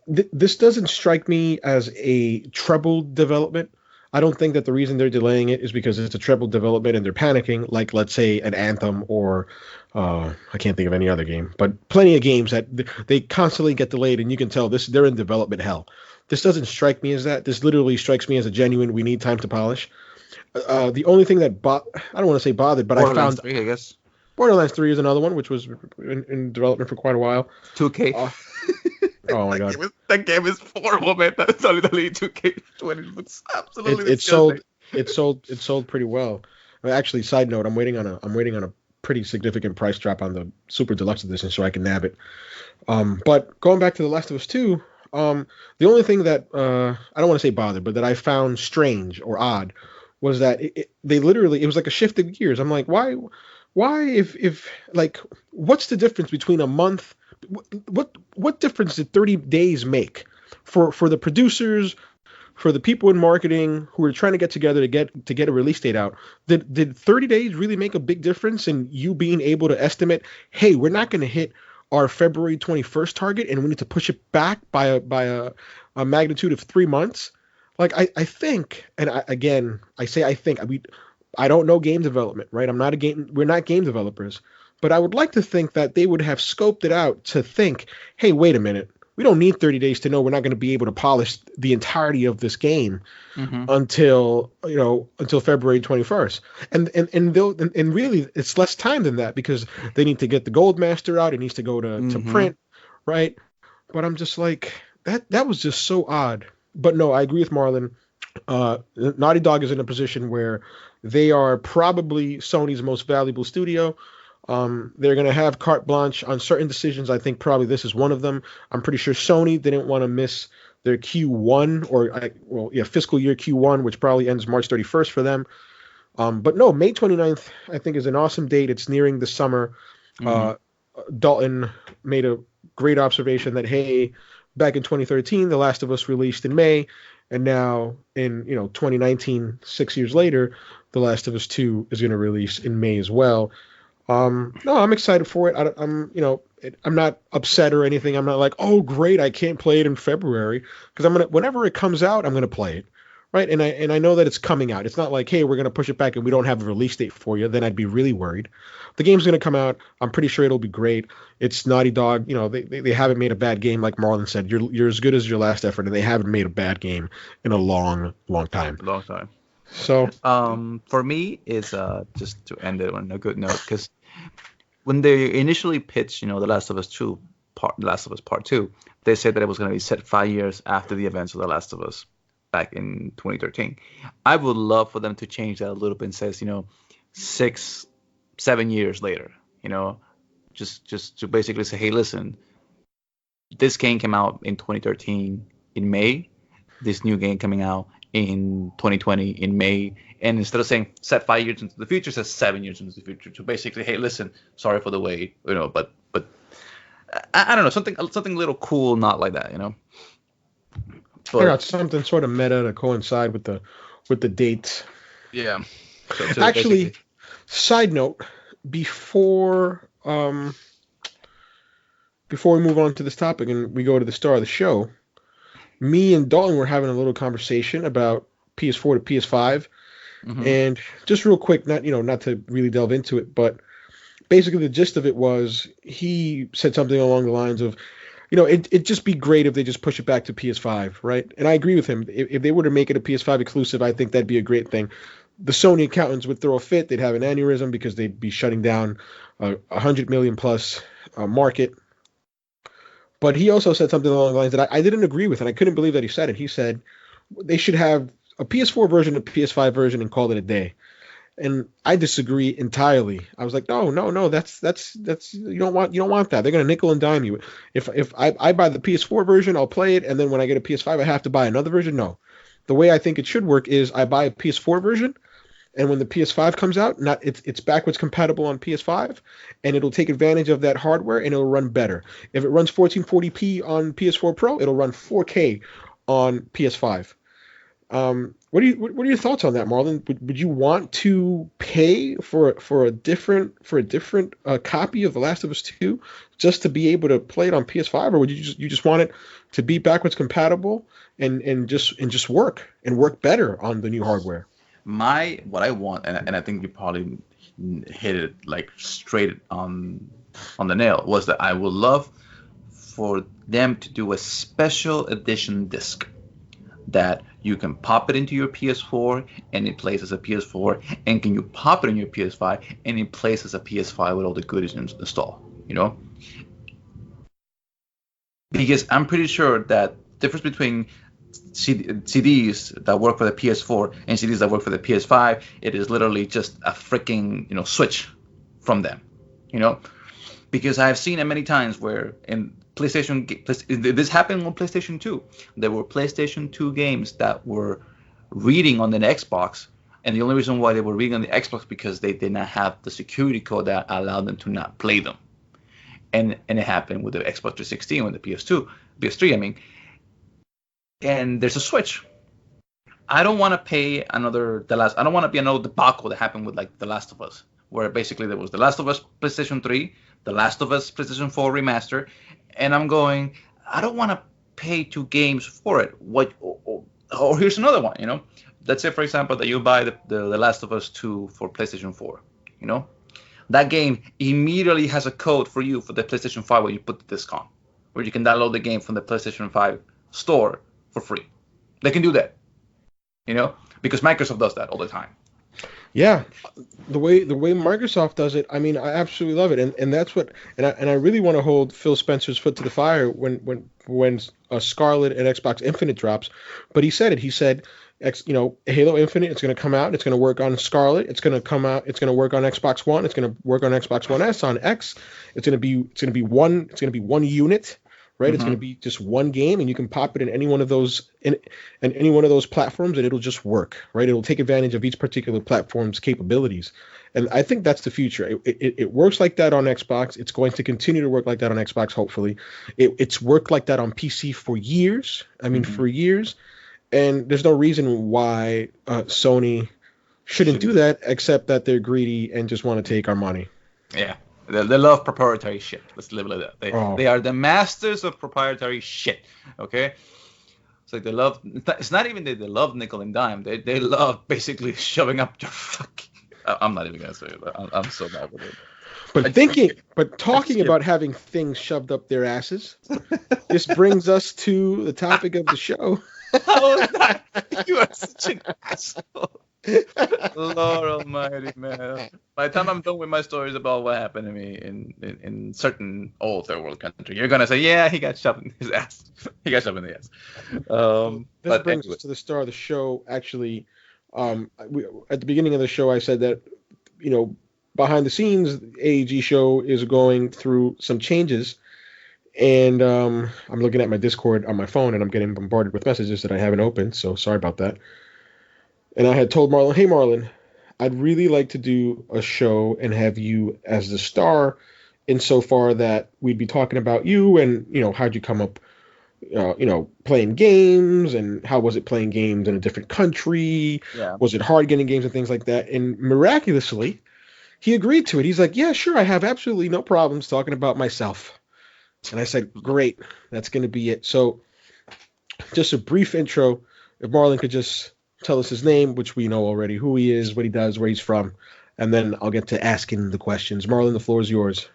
this doesn't strike me as a troubled development. I don't think that the reason they're delaying it is because it's a troubled development and they're panicking, like, let's say, an Anthem or I can't think of any other game, but plenty of games that they constantly get delayed, and you can tell they're in development hell. This doesn't strike me as that. This literally strikes me as a genuine, we need time to polish. The only thing that I don't want to say bothered, but I found 3, I guess. Borderlands 3 is another one, which was in development for quite a while. 2K. Oh my God. That game is horrible, man. That's only 2K20 looks absolutely it sold pretty well. Actually, side note, I'm waiting on a pretty significant price drop on the Super Deluxe edition so I can nab it. But going back to The Last of Us 2, the only thing that I don't want to say bothered, but that I found strange or odd was that it was like a shift of gears. I'm like, why if like, what's the difference between a month? What difference did 30 days make for the producers, for the people in marketing who were trying to get together to get a release date out? Did 30 days really make a big difference in you being able to estimate, hey, we're not going to hit our February 21st target and we need to push it back by a magnitude of 3 months? Like, I think, and I don't know game development, right? We're not game developers, but I would like to think that they would have scoped it out to think, hey, wait a minute, we don't need 30 days to know we're not going to be able to polish the entirety of this game until February 21st. And really it's less time than that, because they need to get the Gold Master out. It needs to go to print, right? But I'm just like, that was just so odd. But no, I agree with Marlon. Naughty Dog is in a position where they are probably Sony's most valuable studio. They're going to have carte blanche on certain decisions. I think probably this is one of them. I'm pretty sure Sony didn't want to miss their Q1 fiscal year Q1, which probably ends March 31st for them. But no, May 29th, I think, is an awesome date. It's nearing the summer. Dalton made a great observation that, hey, back in 2013, The Last of Us released in May, and now in 2019, 6 years later, The Last of Us 2 is going to release in May as well. No, I'm excited for it. I'm not upset or anything. I'm not like, oh, great, I can't play it in February, because whenever it comes out, I'm gonna play it, right? And I know that it's coming out. It's not like, hey, we're gonna push it back and we don't have a release date for you. Then I'd be really worried. The game's gonna come out. I'm pretty sure it'll be great. It's Naughty Dog. They haven't made a bad game, like Marlon said. You're as good as your last effort, and they haven't made a bad game in a long, long time. Long time. So, for me, it's just to end it on a good note, because when they initially pitched, The Last of Us 2, The Last of Us Part 2, they said that it was going to be set 5 years after the events of The Last of Us back in 2013. I would love for them to change that a little bit and says, 6, 7 years later, just to basically say, hey, listen, this game came out in 2013 in May, this new game coming out in 2020 in May, and instead of saying set 5 years into the future, says 7 years into the future, to basically, hey, listen, sorry for the wait, but I don't know, something a little cool, not like that, But, I got something sort of meta to coincide with the dates. Yeah. So Actually, basically. Side note, before we move on to this topic and we go to the star of the show, me and Dalton were having a little conversation about PS4 to PS5, and just real quick, not to really delve into it, but basically the gist of it was he said something along the lines of, it'd just be great if they just push it back to PS5, right? And I agree with him. If they were to make it a PS5 exclusive, I think that'd be a great thing. The Sony accountants would throw a fit. They'd have an aneurysm because they'd be shutting down a 100 million plus market. But he also said something along the lines that I didn't agree with, and I couldn't believe that he said it. He said they should have a PS4 version, a PS5 version, and call it a day. And I disagree entirely. I was like, no, that's you don't want that. They're gonna nickel and dime you. If I buy the PS4 version, I'll play it, and then when I get a PS5, I have to buy another version. No, the way I think it should work is I buy a PS4 version, and when the PS5 comes out, it's backwards compatible on PS5, and it'll take advantage of that hardware, and it'll run better. If it runs 1440p on PS4 Pro, it'll run 4K on PS5. What are your thoughts on that, Marlon? Would you want to pay for a different copy of The Last of Us 2 just to be able to play it on PS5, or would you just want it to be backwards compatible and just work better on the new hardware? What I want, and I think you probably hit it like straight on the nail, was that I would love for them to do a special edition disc that you can pop it into your PS4 and it plays as a PS4, and can you pop it in your PS5 and it plays as a PS5 with all the goodies installed, Because I'm pretty sure that the difference between CDs that work for the PS4 and CDs that work for the PS5, it is literally just a freaking switch from them, because I've seen it many times where in PlayStation, this happened on PlayStation 2. There were PlayStation 2 games that were reading on the Xbox, and the only reason why they were reading on the Xbox because they did not have the security code that allowed them to not play them. And it happened with the Xbox 360 and with the PS3, I mean. And there's a switch. I don't want to pay I don't want to be another debacle that happened with like The Last of Us, where basically there was The Last of Us PlayStation 3, The Last of Us PlayStation 4 remaster, and I'm going, I don't want to pay 2 games for it. Or here's another one, Let's say, for example, that you buy the Last of Us 2 for PlayStation 4, That game immediately has a code for you for the PlayStation 5 where you put the disc on, where you can download the game from the PlayStation 5 store for free. They can do that, because Microsoft does that all the time. Yeah, the way Microsoft does it, I mean, I absolutely love it, and that's what, and I really want to hold Phil Spencer's foot to the fire when Scarlet and Xbox Infinite drops. But he said it. He said, Halo Infinite, it's going to come out. It's going to work on Scarlet. It's going to come out. It's going to work on Xbox One. It's going to work on Xbox One S, on X. It's going to be one unit, right? It's going to be just one game, and you can pop it in any one of those in any one of those platforms, and it'll just work, right? It'll take advantage of each particular platform's capabilities, and I think that's the future. It works like that on Xbox. It's going to continue to work like that on Xbox. Hopefully, it's worked like that on PC for years. I mean, for years, and there's no reason why Sony shouldn't do that, except that they're greedy and just want to take our money. Yeah. They love proprietary shit. Let's leave it like that. They are the masters of proprietary shit. Okay, it's like they love. It's not even that they love nickel and dime. They love basically shoving up your fucking. I'm not even gonna say it. I'm so bad with it. But talking about having things shoved up their asses, this brings us to the topic of the show. How is that? You are such an asshole. Lord Almighty, man! By the time I'm done with my stories about what happened to me in certain old third world country, you're gonna say, "Yeah, he got shoved in his ass. He got shoved in the ass." This brings us to the start of the show. Actually, at the beginning of the show, I said that behind the scenes, the AEG show is going through some changes, and I'm looking at my Discord on my phone, and I'm getting bombarded with messages that I haven't opened. So sorry about that. And I had told Marlon, hey, Marlon, I'd really like to do a show and have you as the star insofar that we'd be talking about you and, how'd you come up, playing games and how was it playing games in a different country? Yeah. Was it hard getting games and things like that? And miraculously, he agreed to it. He's like, yeah, sure, I have absolutely no problems talking about myself. And I said, great, that's going to be it. So just a brief intro, if Marlon could just tell us his name, which we know already, who he is, what he does, where he's from, and then I'll get to asking the questions. Marlon, the floor is yours.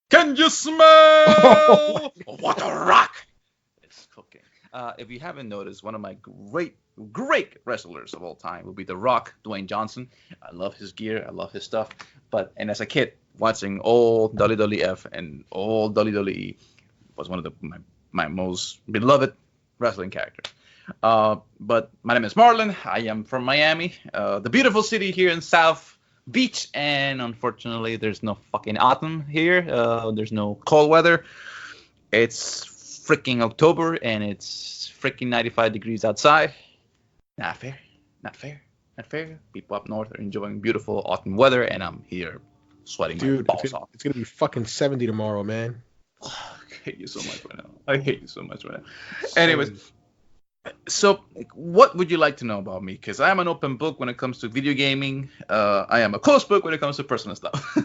Can you smell what a rock is cooking? If you haven't noticed, one of my great wrestlers of all time would be The Rock, Dwayne Johnson. I love his gear. I love his stuff. And as a kid, watching old WWF and old WWE was one of my most beloved wrestling characters. But my name is Marlon. I am from Miami, the beautiful city here in South Beach, and unfortunately there's no fucking autumn here. There's no cold weather. It's freaking October and it's freaking 95 degrees outside. Not fair. People up north are enjoying beautiful autumn weather and I'm here sweating my balls off. It's gonna be fucking 70 tomorrow, man. I hate you so much right now. Anyways, so what would you like to know about me? Because I am an open book when it comes to video gaming. I am a closed book when it comes to personal stuff.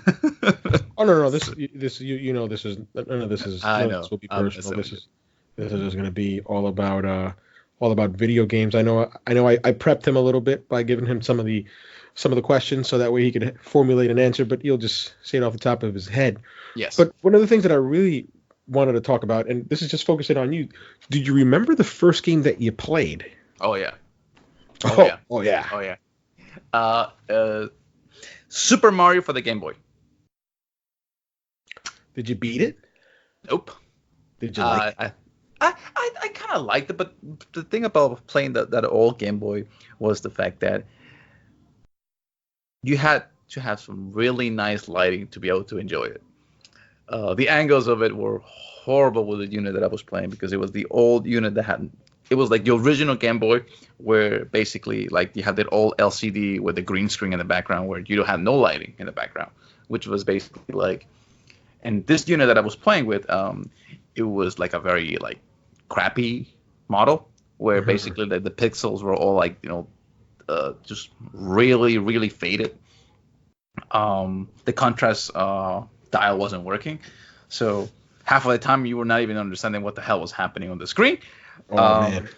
Oh no, this is none of this is. I know. This will be personal. This is going to be all about video games. I know. I prepped him a little bit by giving him some of the questions so that way he could formulate an answer. But he'll just say it off the top of his head. Yes. But one of the things that I really wanted to talk about, and this is just focusing on you. Did you remember the first game that you played? Oh yeah. Oh yeah. Super Mario for the Game Boy. Did you beat it? Nope. Did you like it? I kind of liked it, but the thing about playing that old Game Boy was the fact that you had to have some really nice lighting to be able to enjoy it. The angles of it were horrible with the unit that I was playing because it was the old unit that it was like the original Game Boy where basically like you had that old LCD with the green screen in the background where you don't have no lighting in the background, which was basically like, and this unit that I was playing with, it was like a very like crappy model where basically the pixels were all like, just really, really faded. The contrast dial wasn't working, so half of the time you were not even understanding what the hell was happening on the screen. Man.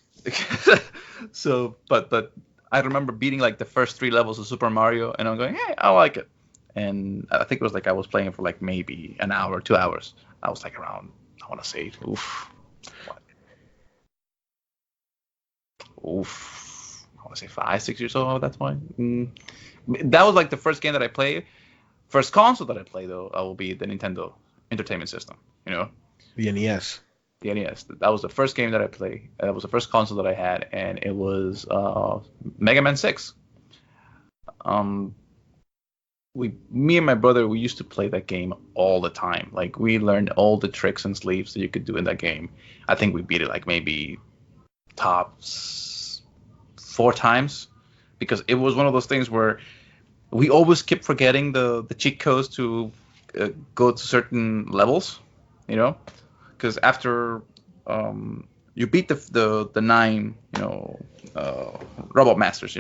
So but I remember beating like the first 3 levels of Super Mario and I'm going, hey, I like it. And I think it was like I was playing for like maybe an hour, 2 hours. I was like around, I want to say, I want to say 5, 6 years old at that point. That was like the first game that I played. First console that I played, though, will be the Nintendo Entertainment System, The NES. The NES. That was the first game that I played. That was the first console that I had, and it was Mega Man 6. me and my brother, we used to play that game all the time. Like we learned all the tricks and sleeves that you could do in that game. I think we beat it like maybe tops 4 times, because it was one of those things where we always kept forgetting the cheat codes to go to certain levels, you know, because after you beat the 9, robot masters,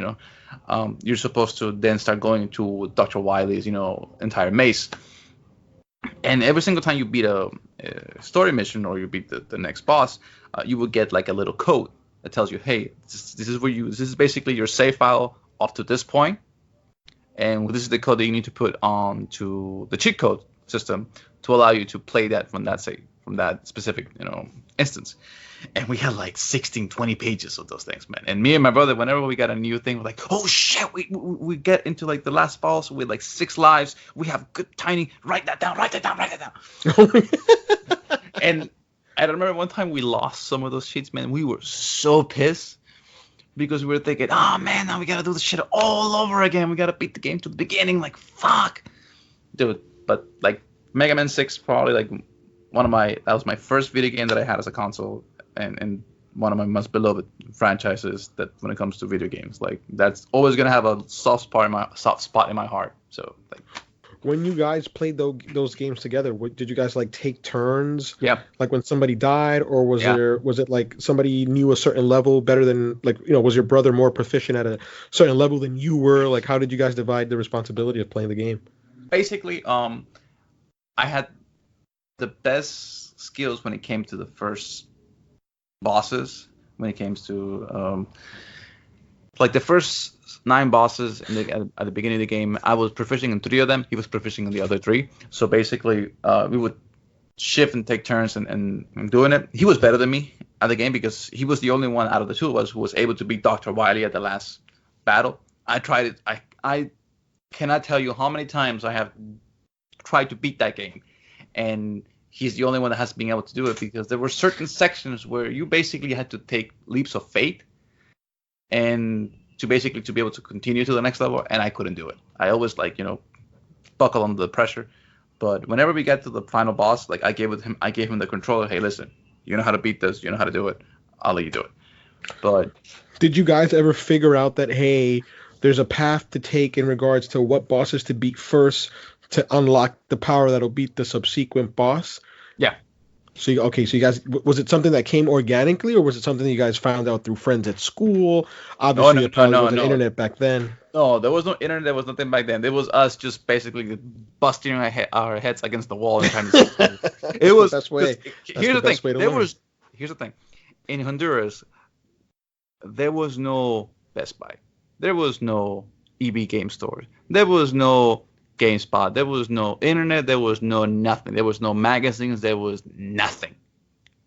you're supposed to then start going to Dr. Wily's, entire maze. And every single time you beat a story mission or you beat the next boss, you will get like a little code that tells you, hey, this is basically your save file up to this point, and this is the code that you need to put on to the cheat code system to allow you to play that from that specific instance. And we had like 16, 20 pages of those things, man. And me and my brother, whenever we got a new thing, we're like, oh shit, we get into like the last boss with like 6 lives. We have good tiny, write that down. And I remember one time we lost some of those sheets, man. We were so pissed because we were thinking, oh man, now we gotta do this shit all over again. We gotta beat the game to the beginning. Like, fuck. Dude, but like Mega Man 6, probably like that was my first video game that I had as a console, and one of my most beloved franchises that when it comes to video games. Like, that's always gonna have a soft spot in my heart. So like, when you guys played those games together, did you guys like take turns? Yeah. Like when somebody died, or was it like somebody knew a certain level better than, like, was your brother more proficient at a certain level than you were? Like, how did you guys divide the responsibility of playing the game? Basically, I had the best skills when it came to the first bosses. When it came to like the first 9 bosses at the beginning of the game, I was proficient in 3 of them. He was proficient in the other 3. So basically, we would shift and take turns and doing it. He was better than me at the game because he was the only one out of the 2 of us who was able to beat Dr. Wily at the last battle. I tried it. I cannot tell you how many times I have tried to beat that game, and he's the only one that has been able to do it, because there were certain sections where you basically had to take leaps of faith and to be able to continue to the next level, and I couldn't do it. I always buckle under the pressure. But whenever we get to the final boss, like I gave him the controller. Hey, listen, you know how to beat this, you know how to do it. I'll let you do it. But did you guys ever figure out that, hey, there's a path to take in regards to what bosses to beat first to unlock the power that'll beat the subsequent boss? Yeah. So you guys, was it something that came organically, or was it something that you guys found out through friends at school? Obviously, there probably wasn't internet back then. No, there was no internet. There was nothing back then. It was us just basically busting our heads against the wall and trying to. It was the best way. Here's the thing. Here's the thing. In Honduras, there was no Best Buy. There was no EB game stores. There was no GameSpot. There was no internet. There was no nothing. There was no magazines. There was nothing.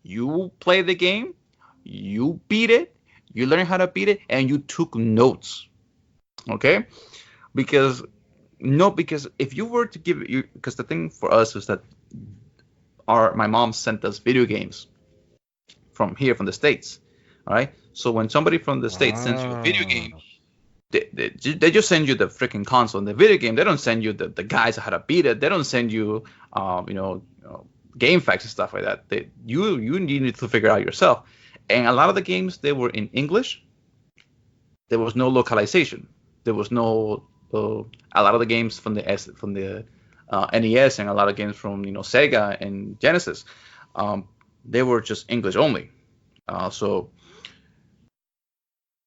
You play the game, you beat it, you learn how to beat it, and you took notes. Okay? Because if you were to give you, because the thing for us is that my mom sent us video games from the States. All right? So when somebody from the States sends you a video game, they just send you the freaking console. In the video game, they don't send you the guides how to beat it. They don't send you, game facts and stuff like that. You need to figure out yourself. And a lot of the games, they were in English. There was no localization. There was no a lot of the games from the NES and a lot of games from Sega and Genesis. They were just English only. So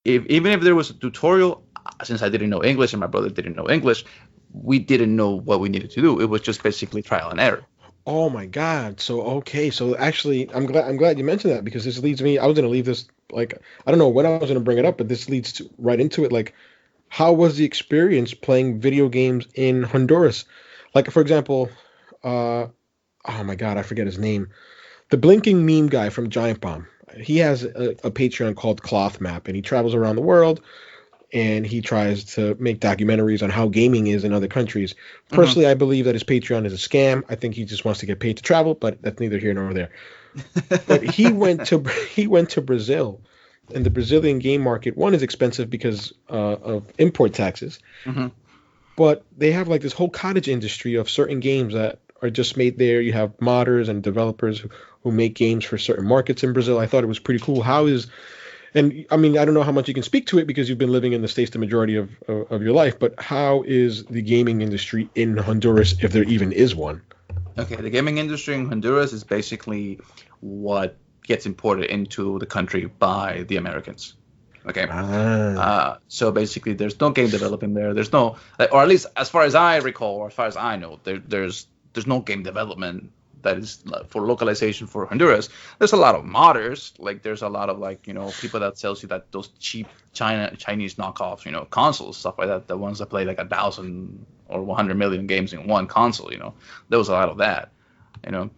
even if there was a tutorial, since I didn't know English and my brother didn't know English, we didn't know what we needed to do. It was just basically trial and error. Oh my God! So actually, I'm glad you mentioned that, because this leads me. I was going to leave this, like, I don't know when I was going to bring it up, but this leads right into it. Like, how was the experience playing video games in Honduras? Like, for example, oh my God, I forget his name. The blinking meme guy from Giant Bomb. He has a Patreon called Cloth Map, and he travels around the world, and he tries to make documentaries on how gaming is in other countries. Personally, I believe that his Patreon is a scam. I think he just wants to get paid to travel, but that's neither here nor there. But he went to Brazil, and the Brazilian game market, one, is expensive because of import taxes, but they have like this whole cottage industry of certain games that are just made there. You have modders and developers who make games for certain markets in Brazil. I thought it was pretty cool. How is and I mean I don't know how much you can speak to it because you've been living in the states the majority of your life, but how is the gaming industry in Honduras if there even is one? Okay, the gaming industry in Honduras is basically what gets imported into the country by the Americans. Okay. Ah, So basically, there's no game development there. There's no, or at least as far as I recall, or as far as I know, there's no game development that is for localization for Honduras. There's a lot of modders. Like there's a lot of like people that sells you that those cheap Chinese knockoffs, consoles, stuff like that. The ones that play like 1,000 or 100 million games in one console. There was a lot of that. You know.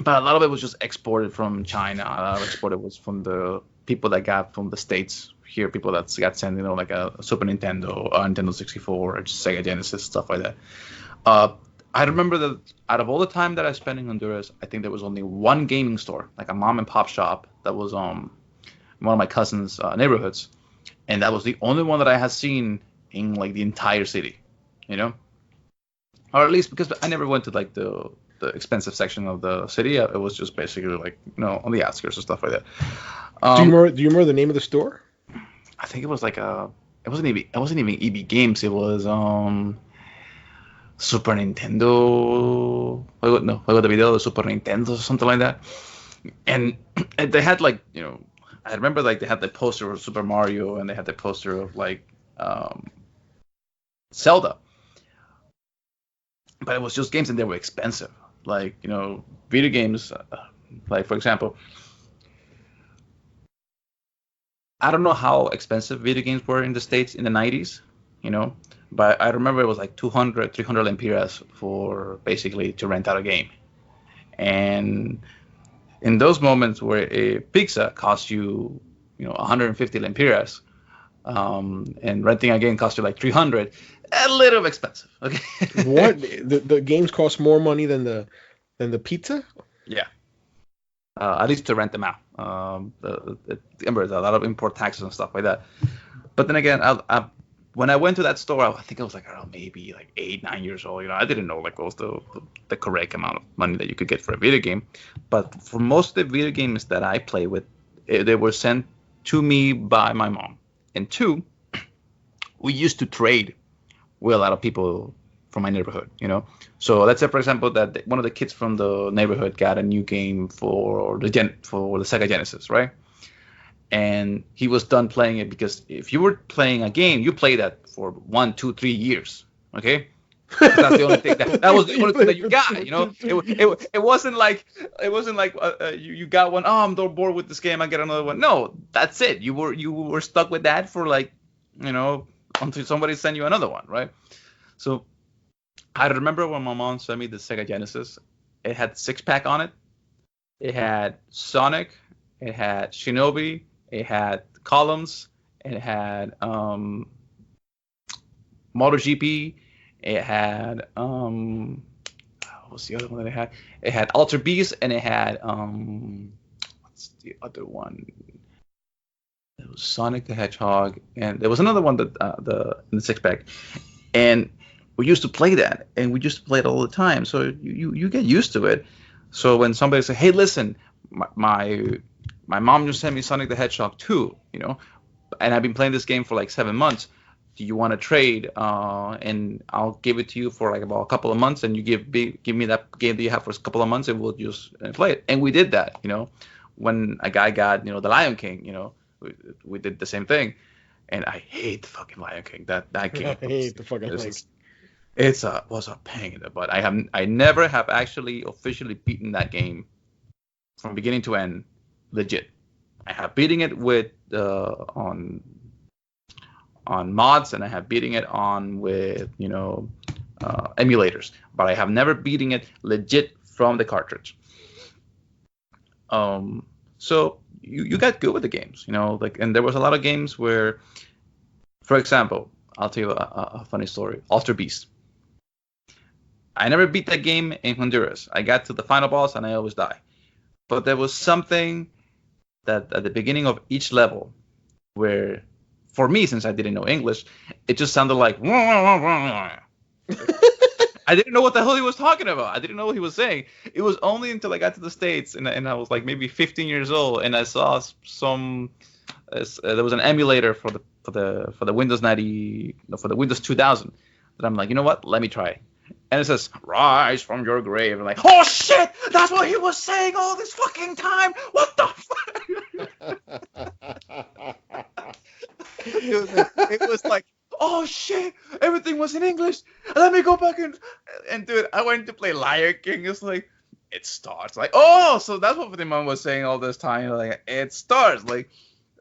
But a lot of it was just exported from China. A lot of exported was from the people that got from the States here, people that got sent, like a Super Nintendo, Nintendo 64, or Sega Genesis, stuff like that. I remember that out of all the time that I spent in Honduras, I think there was only one gaming store, like a mom and pop shop that was one of my cousin's neighborhoods, and that was the only one that I had seen in like the entire city, or at least because I never went to like the expensive section of the city. It was just basically like on the outskirts and stuff like that. do you remember the name of the store? I think it was like it wasn't even EB Games. It was Super Nintendo. Juego de video de Super Nintendo or something like that. And they had like I remember like they had the poster of Super Mario and they had the poster of like Zelda. But it was just games and they were expensive. Like video games. Like for example, I don't know how expensive video games were in the States in the 90s, but I remember it was like 200, 300 lempiras for basically to rent out a game. And in those moments where a pizza costs you, 150 lempiras, and renting a game costs you like 300, a little expensive. Okay. What the games cost more money than the pizza? Yeah. At least to rent them out. Remember, there's a lot of import taxes and stuff like that. But then again, when I went to that store, I think I was like around maybe like 8, 9 years old. I didn't know like what was the correct amount of money that you could get for a video game. But for most of the video games that I play with, they were sent to me by my mom. And two, we used to trade with a lot of people from my neighborhood, So let's say, for example, that one of the kids from the neighborhood got a new game for the Sega Genesis, right? And he was done playing it because if you were playing a game, you play that for 1, 2, 3 years, okay? That's the only thing that was the only thing that you got, It wasn't like you got one. Oh, I'm bored with this game. I get another one. No, that's it. You were stuck with that for like, until somebody sent you another one, right? So I remember when my mom sent me the Sega Genesis, it had 6-pack on it. It had Sonic, it had Shinobi, it had Columns, it had MotoGP, it had what was the other one that it had? It had Alter Beast, and it had what's the other one? It was Sonic the Hedgehog, and there was another one that in the 6-pack, and we used to play that, and we used to play it all the time. So you get used to it. So when somebody says, "Hey, listen, my mom just sent me Sonic the Hedgehog 2, and I've been playing this game for like 7 months. Do you want to trade? And I'll give it to you for like about a couple of months, and you give me that game that you have for a couple of months, and we'll just play it." And we did that. When a guy got the Lion King, we did the same thing. And I hate the fucking Lion King. That game. I hate the fucking Lion King. It was a pain in the butt. I never have actually officially beaten that game from beginning to end, legit. I have beaten it with on mods, and I have beaten it on with emulators, but I have never beaten it legit from the cartridge. So you got good with the games, and there was a lot of games where, for example, I'll tell you a funny story. Alter Beast. I never beat that game in Honduras. I got to the final boss and I always die. But there was something that at the beginning of each level where for me, since I didn't know English, it just sounded like. I didn't know what the hell he was talking about. I didn't know what he was saying. It was only until I got to the States and I was like maybe 15 years old and I saw some. There was an emulator for the Windows 90, no, for the Windows 2000 that I'm like, you know what? Let me try. And it says, "Rise from your grave." And like, oh shit, that's what he was saying all this fucking time. What the fuck? It was like, oh shit, everything was in English. Let me go back and do it. I went to play Liar King. It's like, it starts. Like, oh, so that's what the mom was saying all this time. Like, it starts. Like,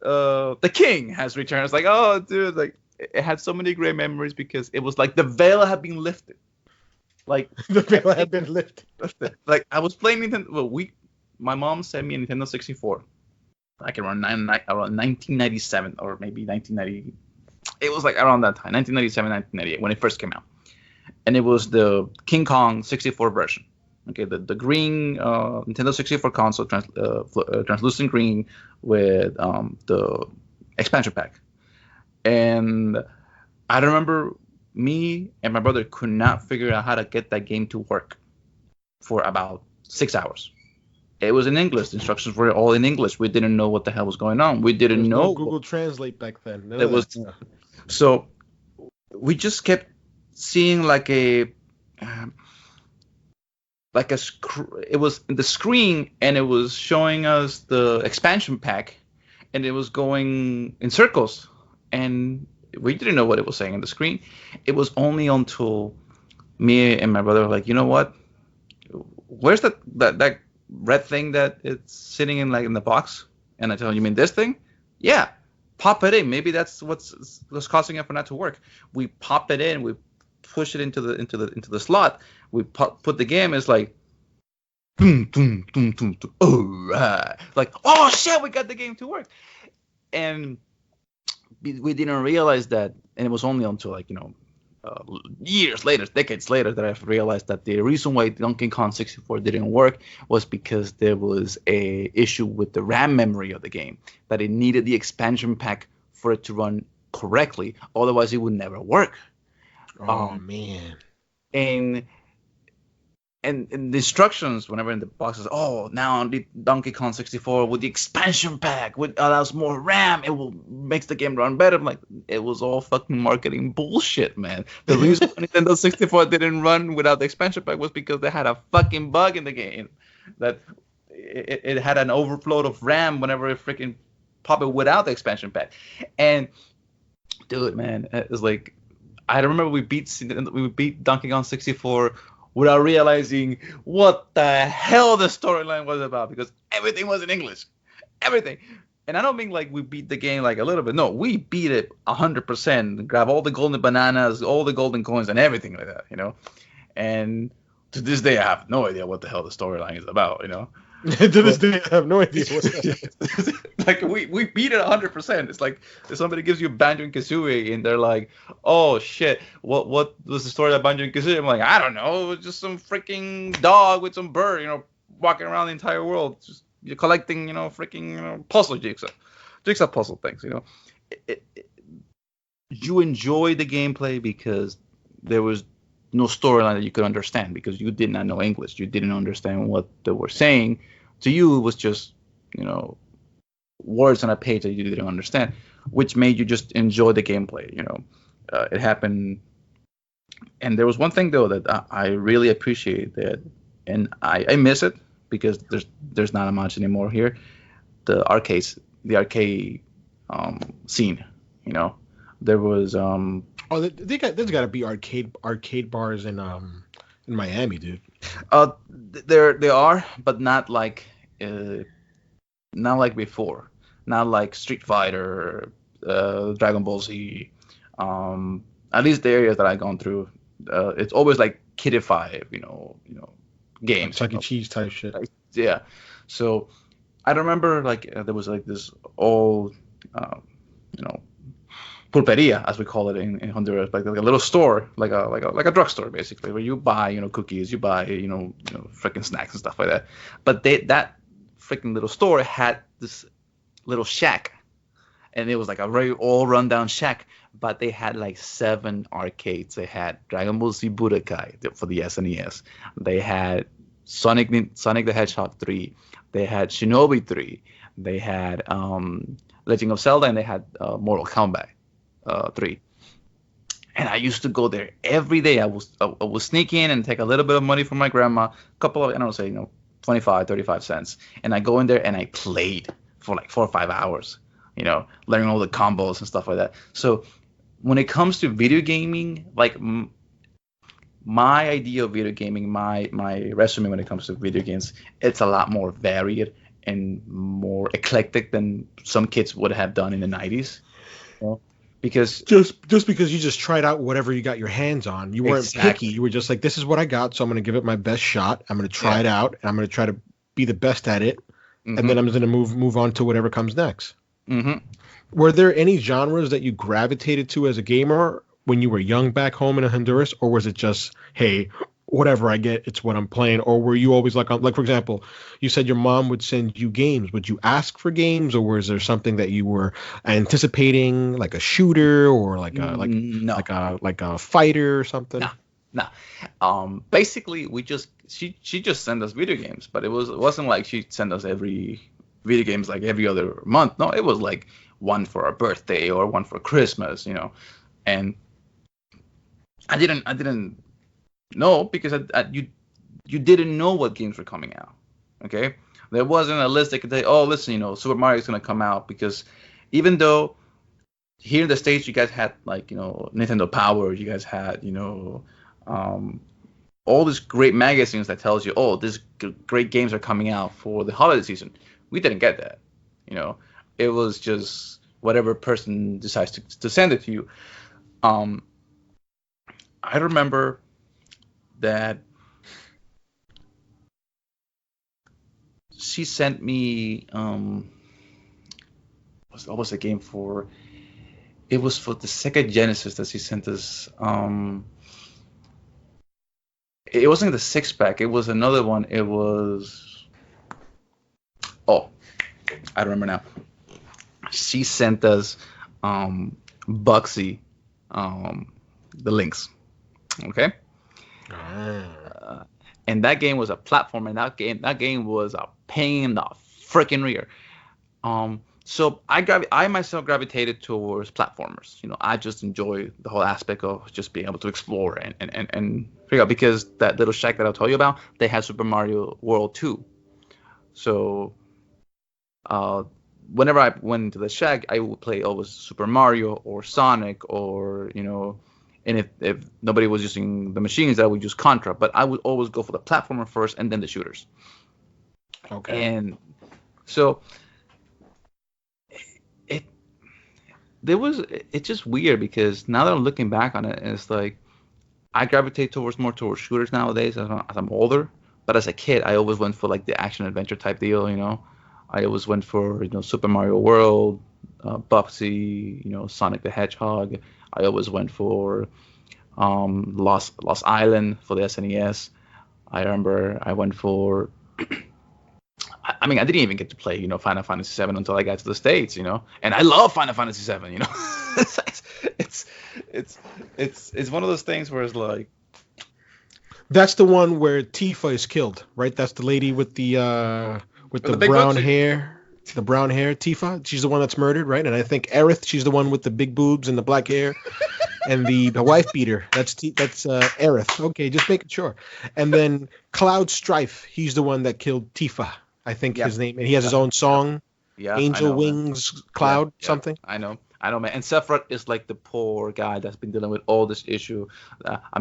the king has returned. It's like, oh, dude, like, it had so many great memories because it was like the veil had been lifted. Like, the veil had been lifted. Like, I was playing Nintendo. Well, my mom sent me a Nintendo 64. Like around 1997 or maybe 1990. It was like around that time, 1997, 1998, when it first came out. And it was the King Kong 64 version. Okay, the green Nintendo 64 console, translucent green with the expansion pack. And I remember me and my brother could not figure out how to get that game to work for about 6 hours. It was in English. The instructions were all in English. We didn't know what the hell was going on. We didn't know. No Google Translate back then. There was. So we just kept seeing like it was the screen, and it was showing us the expansion pack, and it was going in circles, and we didn't know what it was saying on the screen. It was only until me and my brother were like, you know what? Where's that red thing that it's sitting in like in the box? And I tell him, you mean this thing? Yeah. Pop it in. Maybe that's what's causing it for not to work. We pop it in. We push it into the slot. We put the game. It's like, boom, boom, boom, boom, boom. All right. Like, oh shit, we got the game to work. And we didn't realize that. And it was only until like, years later, decades later, that I realized that the reason why Donkey Kong 64 didn't work was because there was a issue with the RAM memory of the game, that it needed the expansion pack for it to run correctly. Otherwise, it would never work. Oh man! And the instructions, whenever in the box is, oh, now on the Donkey Kong 64 with the expansion pack, which allows more RAM, it will makes the game run better. I'm like, it was all fucking marketing bullshit, man. The reason Nintendo 64 didn't run without the expansion pack was because they had a fucking bug in the game that it had an overflow of RAM whenever it freaking pop it without the expansion pack. And dude, man, it's like, I remember we beat Donkey Kong 64 without realizing what the hell the storyline was about, because everything was in English. Everything. And I don't mean like we beat the game like a little bit. No, we beat it 100%. Grab all the golden bananas, all the golden coins, and everything like that, And to this day, I have no idea what the hell the storyline is about, To this day, I have no idea what that like, we beat it 100%. It's like if somebody gives you Banjo and Kazooie and they're like, oh shit, what was the story of Banjo and Kazooie? I'm like, I don't know, it was just some freaking dog with some bird, walking around the entire world, just you're collecting, freaking puzzle jigsaw puzzle things, You enjoy the gameplay because there was no storyline that you could understand, because you did not know English. You didn't understand what they were saying. To you, it was just, words on a page that you didn't understand, which made you just enjoy the gameplay. It happened. And there was one thing though that I really appreciate that, and I miss it because there's not much anymore here. The arcade scene. There was there's got to be arcade bars in Miami, dude. There are, but not like before. Not like Street Fighter, Dragon Ball Z. At least the areas that I've gone through, it's always like kidified, games. Chuck E. Cheese type shit. Like, yeah. So I remember there was like this old, pulperia, as we call it in Honduras, like a little store, like a drugstore basically, where you buy cookies, you buy freaking snacks and stuff like that. But that freaking little store had this little shack, and it was like a very all rundown shack. But they had like 7 arcades. They had Dragon Ball Z Budokai for the SNES. They had Sonic the Hedgehog 3. They had Shinobi 3. They had Legend of Zelda, and they had Mortal Kombat 3. And I used to go there every day. I would sneak in and take a little bit of money from my grandma, a couple of, I don't know, 25, 35 cents. And I go in there and I played for like 4 or 5 hours, learning all the combos and stuff like that. So when it comes to video gaming, like my idea of video gaming, my resume when it comes to video games, it's a lot more varied and more eclectic than some kids would have done in the 90s. Because just because you just tried out whatever you got your hands on, you weren't picky. You were just like, this is what I got, so I'm going to give it my best shot. I'm going to try it out, and I'm going to try to be the best at it, and then I'm going to move on to whatever comes next. Were there any genres that you gravitated to as a gamer when you were young back home in Honduras, or was it just, hey, whatever I get, it's what I'm playing? Or were you always like for example, you said your mom would send you games. Would you ask for games, or was there something that you were anticipating, like a shooter or like a fighter or something? No. Basically, she just sent us video games, but it wasn't like she sent us every video games like every other month. No, it was like one for our birthday or one for Christmas, and I didn't know, because you didn't know what games were coming out. Okay, there wasn't a list that could say, oh, listen, Super Mario is gonna come out, because even though here in the States you guys had like Nintendo Power, you guys had all these great magazines that tells you, oh, these great games are coming out for the holiday season. We didn't get that. It was just whatever person decides to send it to you. I remember that she sent me what was the game for? It was for the Sega Genesis that she sent us. It wasn't the 6-pack. It was another one. It was, I remember now. She sent us Bugsy, the Lynx. Okay. And that game was a platform, and that game was a pain in the freaking rear. So I myself gravitated towards platformers. I just enjoy the whole aspect of just being able to explore and figure out, because that little shack that I'll tell you about, they had Super Mario World 2. So whenever I went into the shack, I would play always Super Mario or Sonic, or and if nobody was using the machines, I would use Contra. But I would always go for the platformer first and then the shooters. Okay. And so it's just weird, because now that I'm looking back on it, it's like I gravitate more towards shooters nowadays as I'm older. But as a kid, I always went for like the action adventure type deal. I always went for Super Mario World, Bugsy, Sonic the Hedgehog. I always went for Lost Island for the SNES. I remember I went for. I didn't even get to play, Final Fantasy VII until I got to the States, and I love Final Fantasy VII, it's one of those things where it's like. That's the one where Tifa is killed, right? That's the lady with the brown hair. The brown hair, Tifa, she's the one that's murdered, right? And I think Aerith, she's the one with the big boobs and the black hair, and the wife beater. That's Aerith. Okay, just making sure. And then Cloud Strife, he's the one that killed Tifa. I think his name, and he has his own song. Yeah, Angel Wings, Cloud, something. I know, man. And Sephiroth is like the poor guy that's been dealing with all this issue.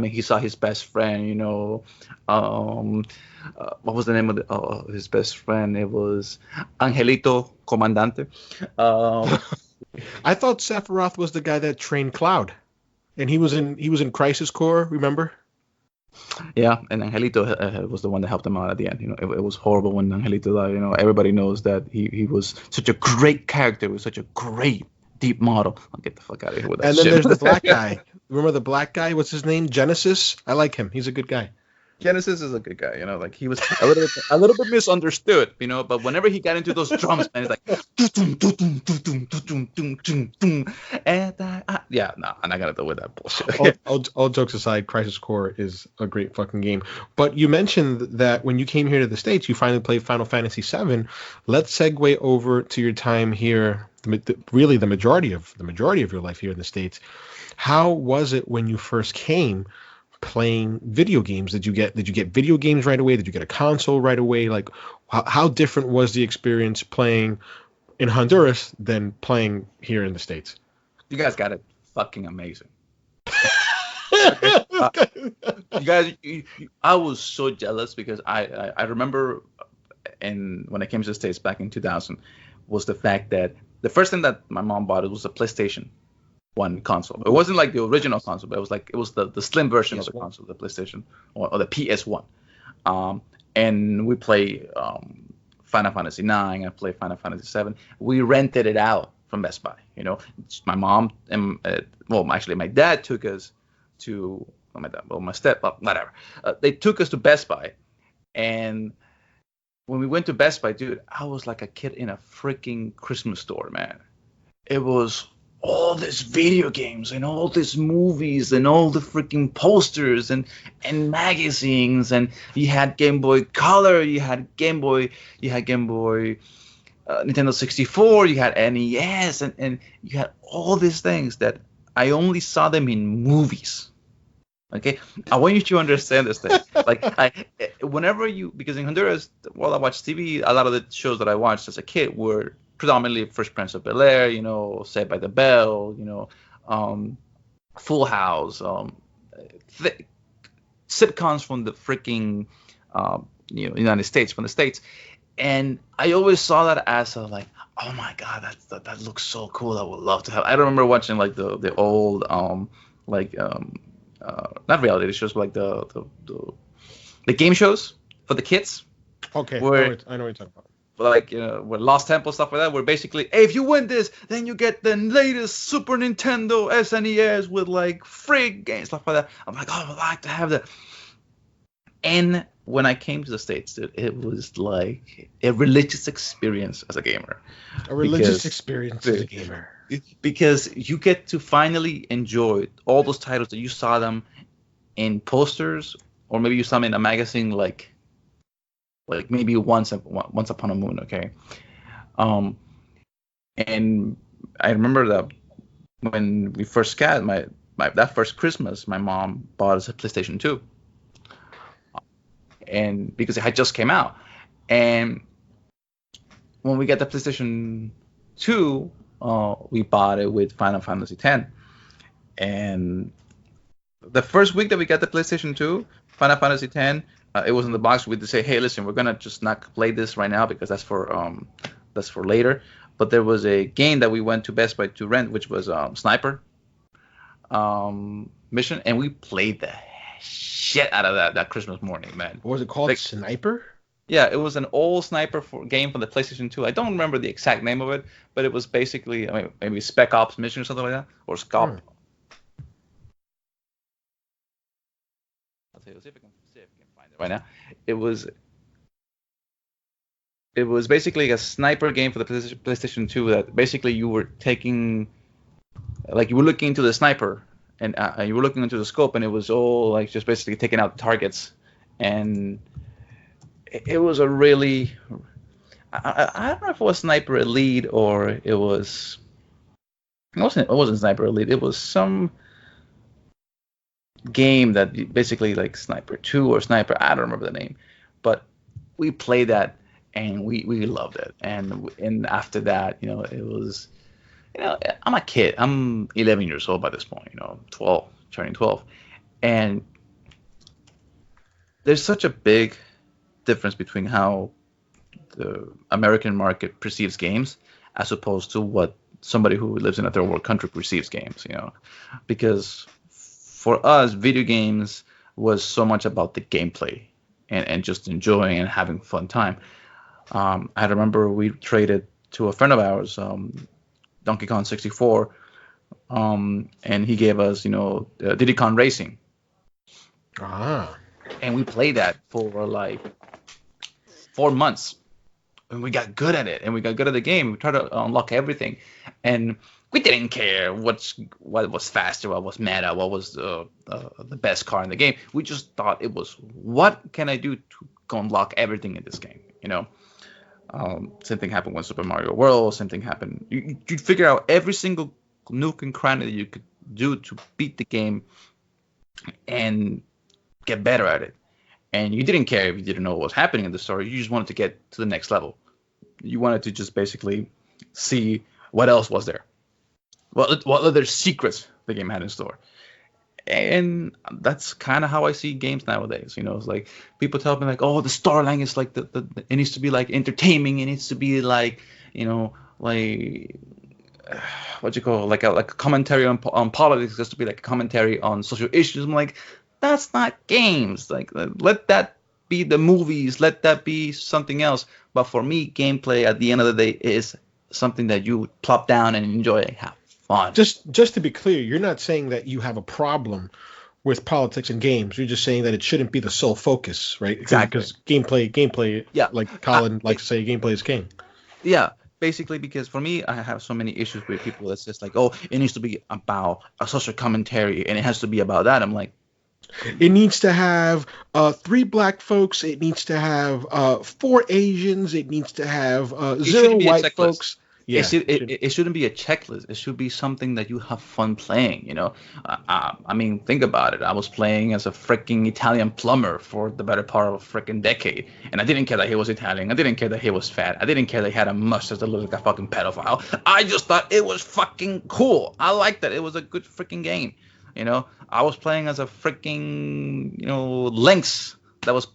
He saw his best friend, what was the name of his best friend? It was Angelito Comandante. I thought Sephiroth was the guy that trained Cloud, and he was in Crisis Core. Remember? Yeah, and Angelito was the one that helped him out at the end. It was horrible when Angelito died. Everybody knows that he was such a great character, with such a great deep model. I'll get the fuck out of here with that. And then there's the black guy. Remember the black guy? What's his name? Genesis. I like him. He's a good guy. Genesis is a good guy, like he was a little bit misunderstood, but whenever he got into those drums, man, it's like "Doo-dum, doo-dum, doo-dum, doo-dum, dum, dum, dum." And yeah, no, I'm not gonna deal with that bullshit. All jokes aside, Crisis Core is a great fucking game. But you mentioned that when you came here to the States, you finally played Final Fantasy VII. Let's segue over to your time here. Really, the majority of your life here in the States. How was it when you first came playing video games? Did you get video games right away? Did you get a console right away? Like, how different was the experience playing in Honduras than playing here in the States? You guys got it fucking amazing. Okay. You guys, I was so jealous because I remember, and when I came to the States back in 2000, was the fact that the first thing that my mom bought was a PlayStation 1 console. It wasn't like the original console, but it was the slim version of the console, the PlayStation or the PS1. And we play Final Fantasy 9. I play Final Fantasy 7. We rented it out from Best Buy. My mom and actually my dad took us to my step whatever. They took us to Best Buy, and when we went to Best Buy, dude, I was like a kid in a freaking Christmas store, man. It was all these video games and all these movies and all the freaking posters and magazines, and you had Game Boy Color, you had Game Boy Nintendo 64, you had NES, and you had all these things that I only saw them in movies. Okay, I want you to understand this thing. Like, because in Honduras, while I watched TV, a lot of the shows that I watched as a kid were predominantly Fresh Prince of Bel-Air, Saved by the Bell, Full House, sitcoms from the freaking United States, from the States. And I always saw that as like, oh my God, that looks so cool. I would love to have. I remember watching like the old not reality shows, but like the game shows for the kids. Okay, where, I know what you're talking about. Like with Lost Temple, stuff like that, where basically, hey, if you win this, then you get the latest Super Nintendo SNES with like frig games, stuff like that. I'm like, oh, I'd like to have that. And when I came to the States, dude, it was like a religious experience as a gamer. Because you get to finally enjoy all those titles that you saw them in posters, or maybe you saw them in a magazine, like maybe once upon a moon, okay? And I remember that when we first got that first Christmas, my mom bought us a PlayStation 2. And because it had just came out, and when we got the PlayStation 2, we bought it with Final Fantasy X. And the first week that we got the PlayStation 2, Final Fantasy X, it was in the box. We had to say, hey, listen, we're gonna just not play this right now because that's for later. But there was a game that we went to Best Buy to rent, which was Sniper Mission, and we played the shit out of that Christmas morning, man. What was it called? Like, Sniper? Yeah, it was an old sniper game for the PlayStation 2. I don't remember the exact name of it, but it was basically, maybe Spec Ops Mission or something like that, or SCOP. I'll see if I can find it right now. It was basically a sniper game for the PlayStation 2 that basically you were taking, like you were looking into the sniper, and you were looking into the scope, and it was all like just basically taking out targets. And it was a really, I don't know if it was Sniper Elite or it wasn't Sniper Elite. It was some game that basically like Sniper 2 or Sniper, I don't remember the name, but we played that and we loved it. And after that, it was, I'm a kid. I'm 11 years old by this point, 12, turning 12. And there's such a big difference between how the American market perceives games as opposed to what somebody who lives in a third world country perceives games, because for us, video games was so much about the gameplay and just enjoying and having fun time. I remember we traded to a friend of ours, Donkey Kong 64, and he gave us, Diddy Kong Racing. Ah. And we played that for like 4 months, and we got good at it, and we got good at the game. We tried to unlock everything, and we didn't care what was faster, what was meta, what was the best car in the game. We just thought it was, what can I do to go unlock everything in this game, you know? Same thing happened with Super Mario World. Same thing happened. You'd figure out every single nook and cranny that you could do to beat the game and get better at it. And you didn't care if you didn't know what was happening in the story. You just wanted to get to the next level. You wanted to just basically see what else was there, what other secrets the game had in store. And that's kind of how I see games nowadays. You know, it's like people tell me like, oh, the storyline is like it needs to be like entertaining. It needs to be like, you know, like what you call like a commentary on politics. It has to be like a commentary on social issues. I'm like, that's not games. Like, let that be the movies. Let that be something else. But for me, gameplay at the end of the day is something that you plop down and enjoy and have fun. Just to be clear, you're not saying that you have a problem with politics and games. You're just saying that it shouldn't be the sole focus, right? Exactly. Because gameplay, Yeah. like Colin likes to say, gameplay is king. Yeah, basically, because for me, I have so many issues with people that's just like, oh, it needs to be about a social commentary and it has to be about that. I'm like, it needs to have 3 black folks. It needs to have 4 Asians. It needs to have 0 white folks. Yeah, it shouldn't be a checklist. It should be something that you have fun playing. You know, I mean, think about it. I was playing as a freaking Italian plumber for the better part of a freaking decade, and I didn't care that he was Italian. I didn't care that he was fat. I didn't care that he had a mustache that looked like a fucking pedophile. I just thought it was fucking cool. I liked that. It was a good freaking game. You know, I was playing as a freaking, you know, lynx that was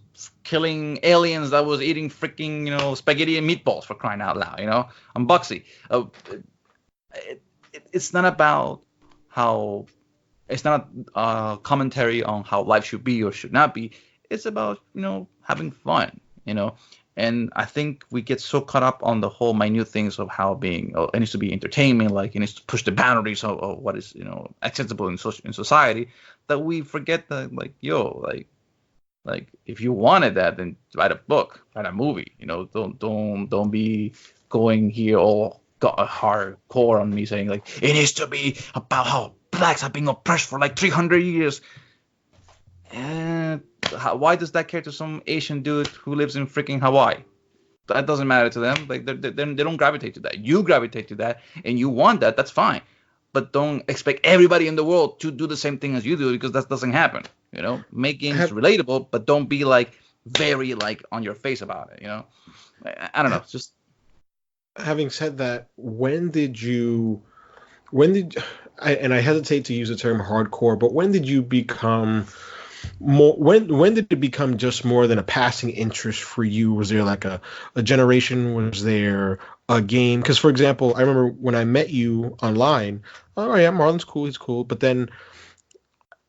killing aliens, that was eating freaking, you know, spaghetti and meatballs, for crying out loud. You know, I'm Bugsy. It's not about how, it's not a commentary on how life should be or should not be. It's about, you know, having fun, you know. And I think we get so caught up on the whole minute things of how being, oh, it needs to be entertainment, like it needs to push the boundaries of what is, you know, acceptable in society, that we forget that, like, yo, like if you wanted that, then write a book, write a movie, you know. Don't be going here all hardcore on me saying like it needs to be about how blacks have been oppressed for like 300 years. And why does that care to some Asian dude who lives in freaking Hawaii? That doesn't matter to them. Like they don't gravitate to that. You gravitate to that, and you want that. That's fine, but don't expect everybody in the world to do the same thing as you do, because that doesn't happen. You know, make games relatable, but don't be like very like on your face about it. You know, I don't know. It's just, having said that, and I hesitate to use the term hardcore, but when did you become more, when did it become just more than a passing interest for you? Was there like a generation? Was there a game? Because, for example, I remember when I met you online, oh yeah, Marlon's cool, he's cool. But then,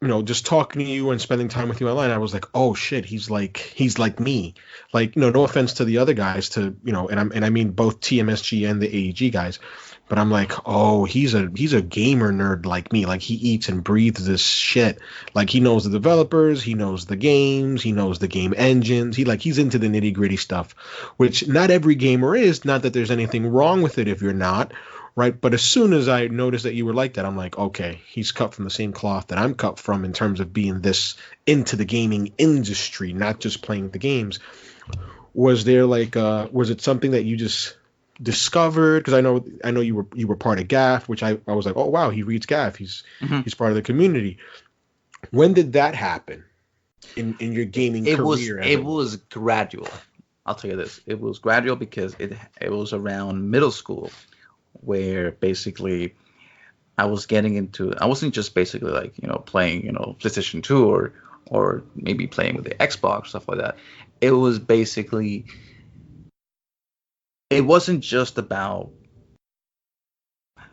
you know, just talking to you and spending time with you online, I was like, oh shit, he's like me. Like, you know, no offense to the other guys, to, you know, and I mean both TMSG and the AEG guys. But I'm like, oh, he's a gamer nerd like me. Like, he eats and breathes this shit. Like, he knows the developers, he knows the games, he knows the game engines. He's into the nitty gritty stuff, which not every gamer is. Not that there's anything wrong with it if you're not, right? But as soon as I noticed that you were like that, I'm like, okay, he's cut from the same cloth that I'm cut from in terms of being this into the gaming industry, not just playing the games. Was there like, was it something that you just discovered? Because I know you were part of GAF, which I was like, oh wow, he reads GAF, he's part of the community. When did that happen in your gaming career? It was gradual. I'll tell you this, it was gradual because it was around middle school where basically I wasn't just basically like, you know, playing, you know, PlayStation 2 or maybe playing with the Xbox, stuff like that. It was basically, it wasn't just about,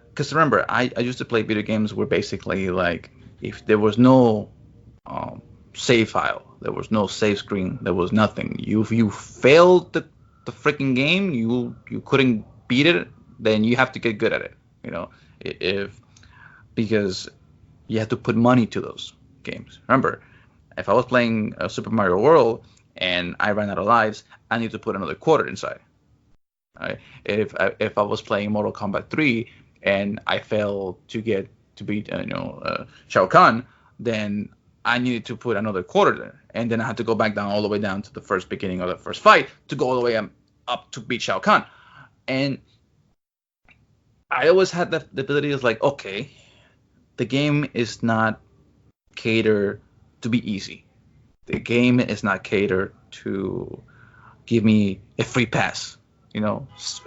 because remember, I used to play video games where basically like if there was no save file, there was no save screen, there was nothing. If you failed the freaking game, you couldn't beat it, then you have to get good at it. You know, because you have to put money to those games. Remember, If I was playing Super Mario World and I ran out of lives, I need to put another quarter inside. Right? If I was playing Mortal Kombat 3 and I failed to beat Shao Kahn, then I needed to put another quarter there, and then I had to go back down all the way down to the first beginning of the first fight to go all the way up to beat Shao Kahn. And I always had the ability of like, okay, the game is not catered to be easy. The game is not catered to give me a free pass.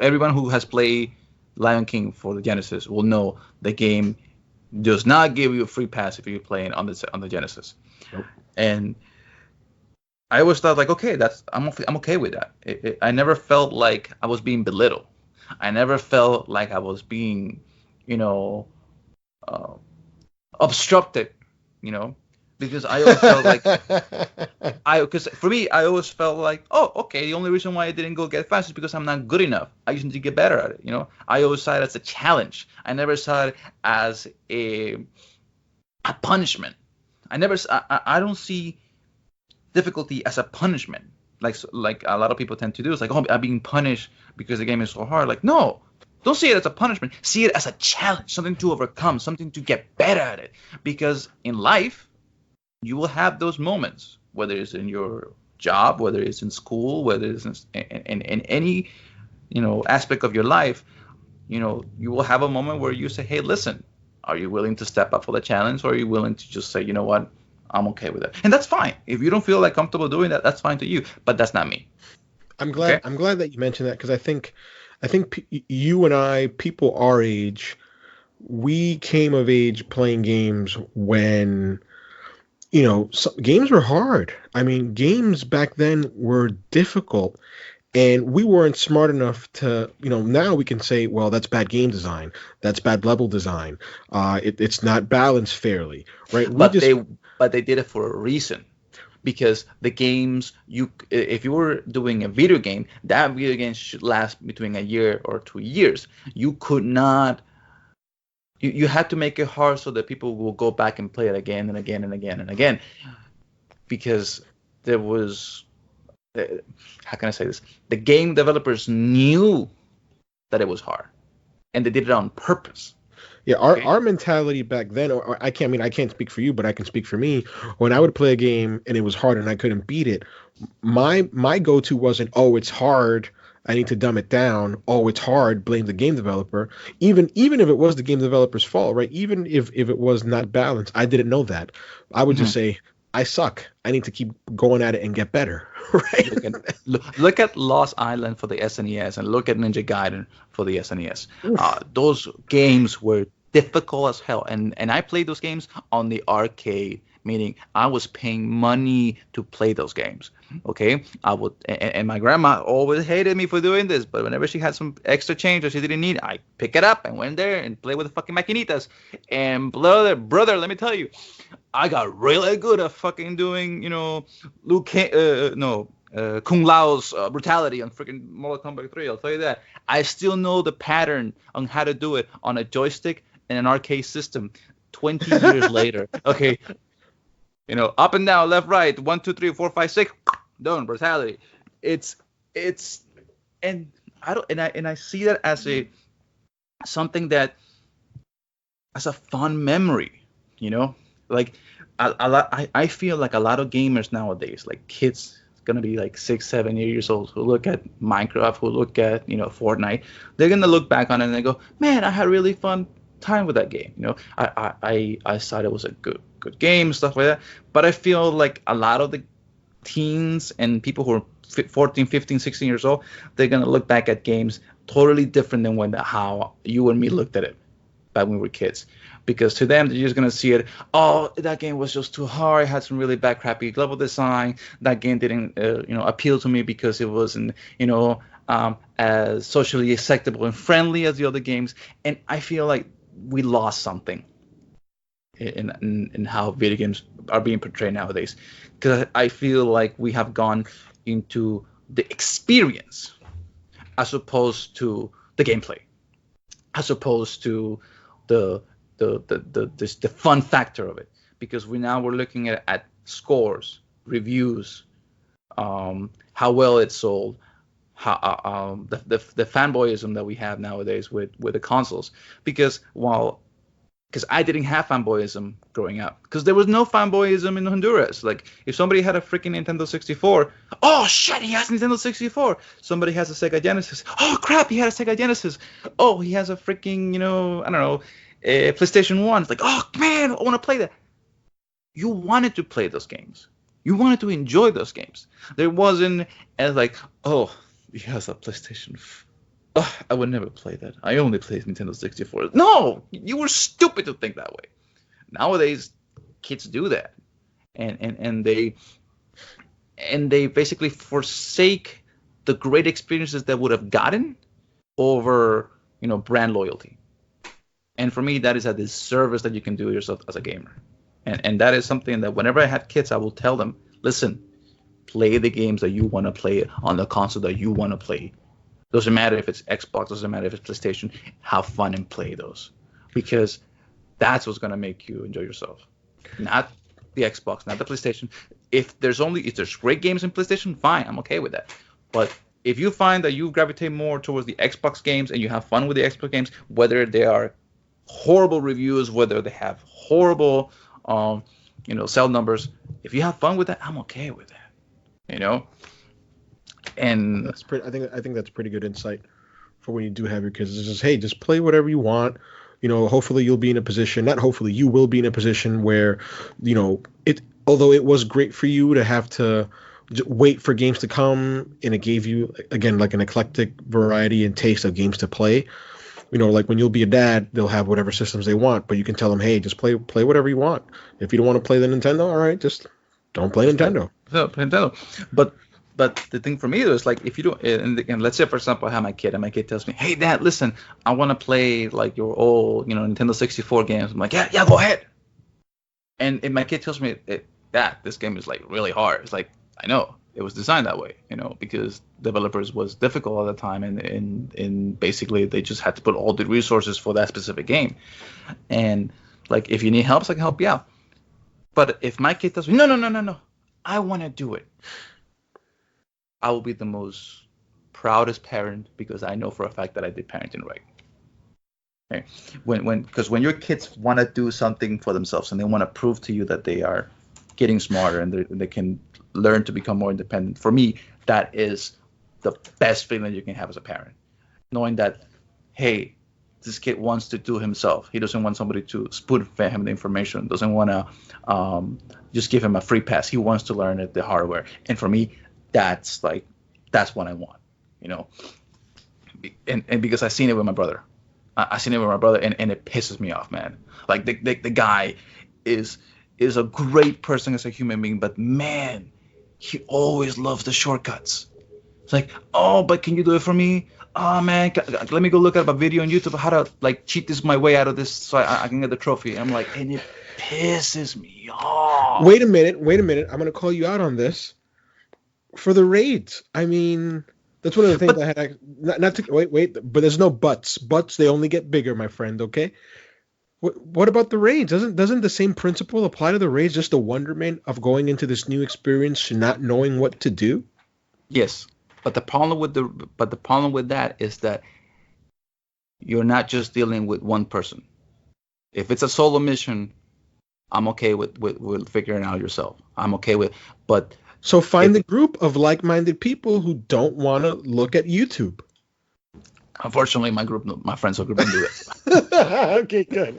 Everyone who has played Lion King for the Genesis will know the game does not give you a free pass if you're playing on the Genesis. Nope. And I always thought like, okay, I'm okay with that. I never felt like I was being belittled. I never felt like I was being, obstructed, because I always felt like because for me, I always felt like, oh, okay, the only reason why I didn't go get fast is because I'm not good enough. I just need to get better at it. I always saw it as a challenge. I never saw it as a punishment. I don't see difficulty as a punishment like a lot of people tend to do. It's like, oh, I'm being punished because the game is so hard. Like, no, don't see it as a punishment. See it as a challenge, something to overcome, something to get better at it. Because in life, you will have those moments, whether it's in your job, whether it's in school, whether it's in any aspect of your life. You will have a moment where you say, hey, listen, are you willing to step up for the challenge, or are you willing to just say, you know what, I'm okay with it? And that's fine. If you don't feel like comfortable doing that, that's fine to you. But that's not me. I'm glad. Okay? I'm glad that you mentioned that, because I think you and I, people our age, we came of age playing games when games were hard. I mean, games back then were difficult, and we weren't smart enough to, now we can say, well, that's bad game design, that's bad level design, it's not balanced fairly, right? But they did it for a reason, because the games, if you were doing a video game, that video game should last between a year or 2 years. You could not. You had to make it hard so that people will go back and play it again and again and again and again, because there was, how can I say this? The game developers knew that it was hard, and they did it on purpose. Yeah, our mentality back then, or I can't speak for you, but I can speak for me. When I would play a game and it was hard and I couldn't beat it, my go-to wasn't, oh, it's hard, I need to dumb it down. Oh, it's hard, blame the game developer. Even if it was the game developer's fault, right? Even if it was not balanced, I didn't know that. I would just say, I suck. I need to keep going at it and get better, right? Look at Lost Island for the SNES and look at Ninja Gaiden for the SNES. Those games were difficult as hell, and I played those games on the arcade, meaning I was paying money to play those games. Okay, I would, and my grandma always hated me for doing this, but whenever she had some extra change that she didn't need, I pick it up and went there and play with the fucking maquinitas. And brother, let me tell you, I got really good at fucking doing, Kung Lao's brutality on freaking Mortal Kombat 3. I'll tell you that. I still know the pattern on how to do it on a joystick and an arcade system 20 years later. Okay. Up and down, left, right, 1, 2, 3, 4, 5, 6, done, brutality. It's and I see that as something that as a fun memory, like a lot. I feel like a lot of gamers nowadays, like kids, gonna be like 6, 7 years old, who look at Minecraft, who look at Fortnite, they're gonna look back on it and they go, man, I had a really fun time with that game. I thought it was a good game, stuff like that. But I feel like a lot of the teens and people who are 14, 15, 16 years old, they're gonna look back at games totally different than how you and me looked at it back when we were kids. Because to them, they're just gonna see it, oh, that game was just too hard, it had some really bad, crappy level design, that game didn't appeal to me because it wasn't as socially acceptable and friendly as the other games. And I feel like we lost something in how video games are being portrayed nowadays, because I feel like we have gone into the experience as opposed to the gameplay, as opposed to the fun factor of it, because we're looking at scores, reviews, how well it's sold, how the fanboyism that we have nowadays with the consoles. Because I didn't have fanboyism growing up, because there was no fanboyism in Honduras. Like, if somebody had a freaking Nintendo 64, oh shit, he has a Nintendo 64. Somebody has a Sega Genesis, oh crap, he had a Sega Genesis. Oh, he has a freaking, I don't know, a PlayStation 1. It's like, oh man, I want to play that. You wanted to play those games. You wanted to enjoy those games. There wasn't as like, oh, he has a PlayStation. Oh, I would never play that. I only play Nintendo 64. No, you were stupid to think that way. Nowadays, kids do that, and they basically forsake the great experiences that would have gotten over brand loyalty. And for me, that is a disservice that you can do yourself as a gamer. And that is something that whenever I have kids, I will tell them, listen, play the games that you want to play on the console that you want to play. Doesn't matter if it's Xbox, doesn't matter if it's PlayStation. Have fun and play those, because that's what's gonna make you enjoy yourself. Not the Xbox, not the PlayStation. If there's great games in PlayStation, fine, I'm okay with that. But if you find that you gravitate more towards the Xbox games and you have fun with the Xbox games, whether they are horrible reviews, whether they have horrible, sell numbers, if you have fun with that, I'm okay with that. And that's pretty. I think that's pretty good insight for when you do have your kids. It's just, hey, just play whatever you want. Hopefully you'll be in a position. Not hopefully, you will be in a position where, it. Although it was great for you to have to wait for games to come, and it gave you again like an eclectic variety and taste of games to play. Like when you'll be a dad, they'll have whatever systems they want, but you can tell them, hey, just play whatever you want. If you don't want to play the Nintendo, all right, just don't play Nintendo. Play Nintendo. But the thing for me is, like, if you don't, and let's say, for example, I have my kid, and my kid tells me, hey, Dad, listen, I want to play, like, your old, Nintendo 64 games. I'm like, yeah, go ahead. And if my kid tells me, Dad, this game is, like, really hard. It's like, I know. It was designed that way, because developers was difficult at the time, and basically they just had to put all the resources for that specific game. And, like, if you need help, I can help you out. But if my kid tells me, no, I want to do it, I will be the most proudest parent, because I know for a fact that I did parenting right. Okay? Because when your kids want to do something for themselves and they want to prove to you that they are getting smarter and they can learn to become more independent, for me, that is the best feeling you can have as a parent. Knowing that, hey, this kid wants to do himself. He doesn't want somebody to spoon-feed him the information. Doesn't want to just give him a free pass. He wants to learn it the hard way. And for me, that's what I want, and because I've seen it with my brother. And it pisses me off, man. Like, the guy is a great person as a human being, but man, he always loves the shortcuts. It's like, oh, but can you do it for me? Oh man, let me go look up a video on YouTube how to, like, cheat this my way out of this so I can get the trophy. And I'm like, and it pisses me off. Wait a minute. I'm gonna call you out on this. For the raids, I mean, that's one of the things I had. Not to wait, but there's no buts. Buts, they only get bigger, my friend. Okay. What about the raids? Doesn't the same principle apply to the raids? Just the wonderment of going into this new experience, not knowing what to do. Yes, but the problem with that is that you're not just dealing with one person. If it's a solo mission, I'm okay with figuring it out yourself. I'm okay with, but. So find the group of like-minded people who don't want to look at YouTube. Unfortunately, my friends group don't do it. Okay, good.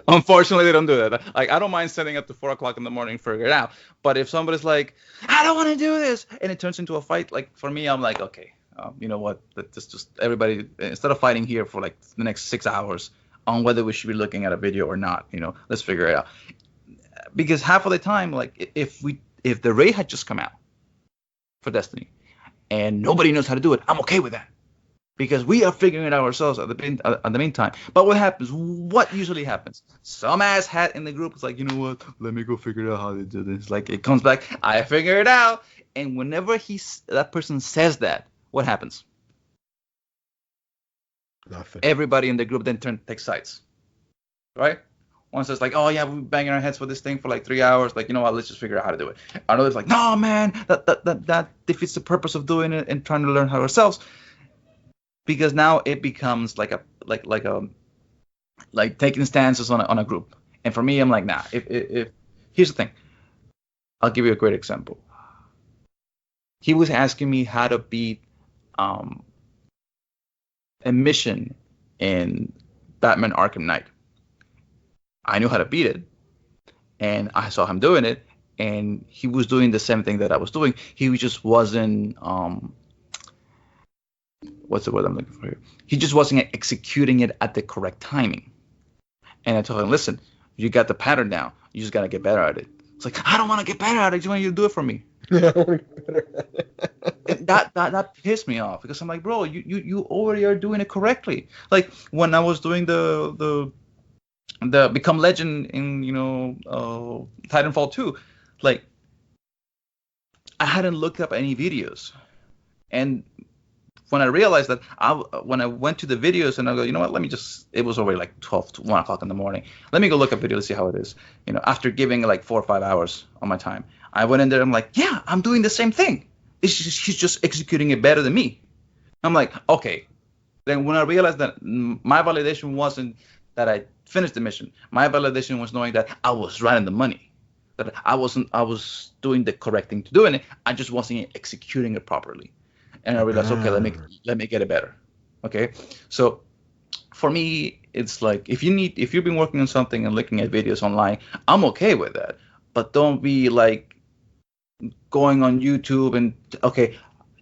Unfortunately, they don't do that. Like, I don't mind setting up to 4 o'clock in the morning to figure it out. But if somebody's like, I don't want to do this, and it turns into a fight, like, for me, I'm like, okay, you know what? Let's just everybody, instead of fighting here for like the next 6 hours on whether we should be looking at a video or not, let's figure it out. Because half of the time, like, if the raid had just come out for Destiny and nobody knows how to do it, I'm okay with that, because we are figuring it out ourselves at the meantime. But what usually happens? Some ass hat in the group is like, you know what? Let me go figure out how to do this. Like, it comes back, I figure it out. And whenever that person says that, what happens? Nothing. Everybody in the group then takes sides, right? One says like, oh yeah, we've been banging our heads for this thing for like 3 hours. Like, you know what? Let's just figure out how to do it. Another's like, no man, that defeats the purpose of doing it and trying to learn how ourselves, because now it becomes like taking stances on a group. And for me, I'm like, nah. If here's the thing, I'll give you a great example. He was asking me how to beat a mission in Batman Arkham Knight. I knew how to beat it, and I saw him doing it, and he was doing the same thing that I was doing. He just wasn't what's the word I'm looking for here? He just wasn't executing it at the correct timing. And I told him, listen, you got the pattern now. You just got to get better at it. It's like, I don't want to get better at it. I just want you to do it for me. That pissed me off, because I'm like, bro, you already are doing it correctly. Like when I was doing the Become Legend in Titanfall 2, like I hadn't looked up any videos, and when I realized that, when I went to the videos and I go, you know what, it was already like 12 to 1 o'clock in the morning. Let me go look up video to see how it is. After giving like 4 or 5 hours on my time, I went in there. I'm like, yeah, I'm doing the same thing. He's just executing it better than me. I'm like, okay. Then when I realized that my validation wasn't that I finished the mission, my validation was knowing that I was right in the money. That I was doing the correct thing to doing it. I just wasn't executing it properly. And I realized, okay, let me get it better. Okay, so for me, it's like if you've been working on something and looking at videos online, I'm okay with that. But don't be like going on YouTube and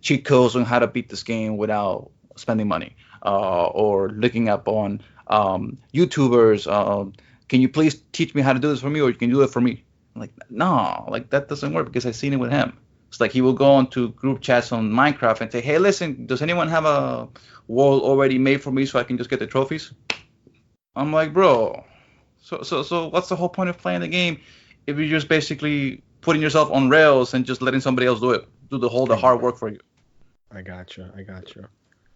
cheat codes on how to beat this game without spending money, or looking up on YouTubers. Can you please teach me how to do this for me, or you can do it for me? I'm like, no, like that doesn't work, because I've seen it with him. It's like he will go onto group chats on Minecraft and say, hey, listen, does anyone have a world already made for me so I can just get the trophies? I'm like, bro, so what's the whole point of playing the game if you're just basically putting yourself on rails and just letting somebody else do the hard work for you? I gotcha.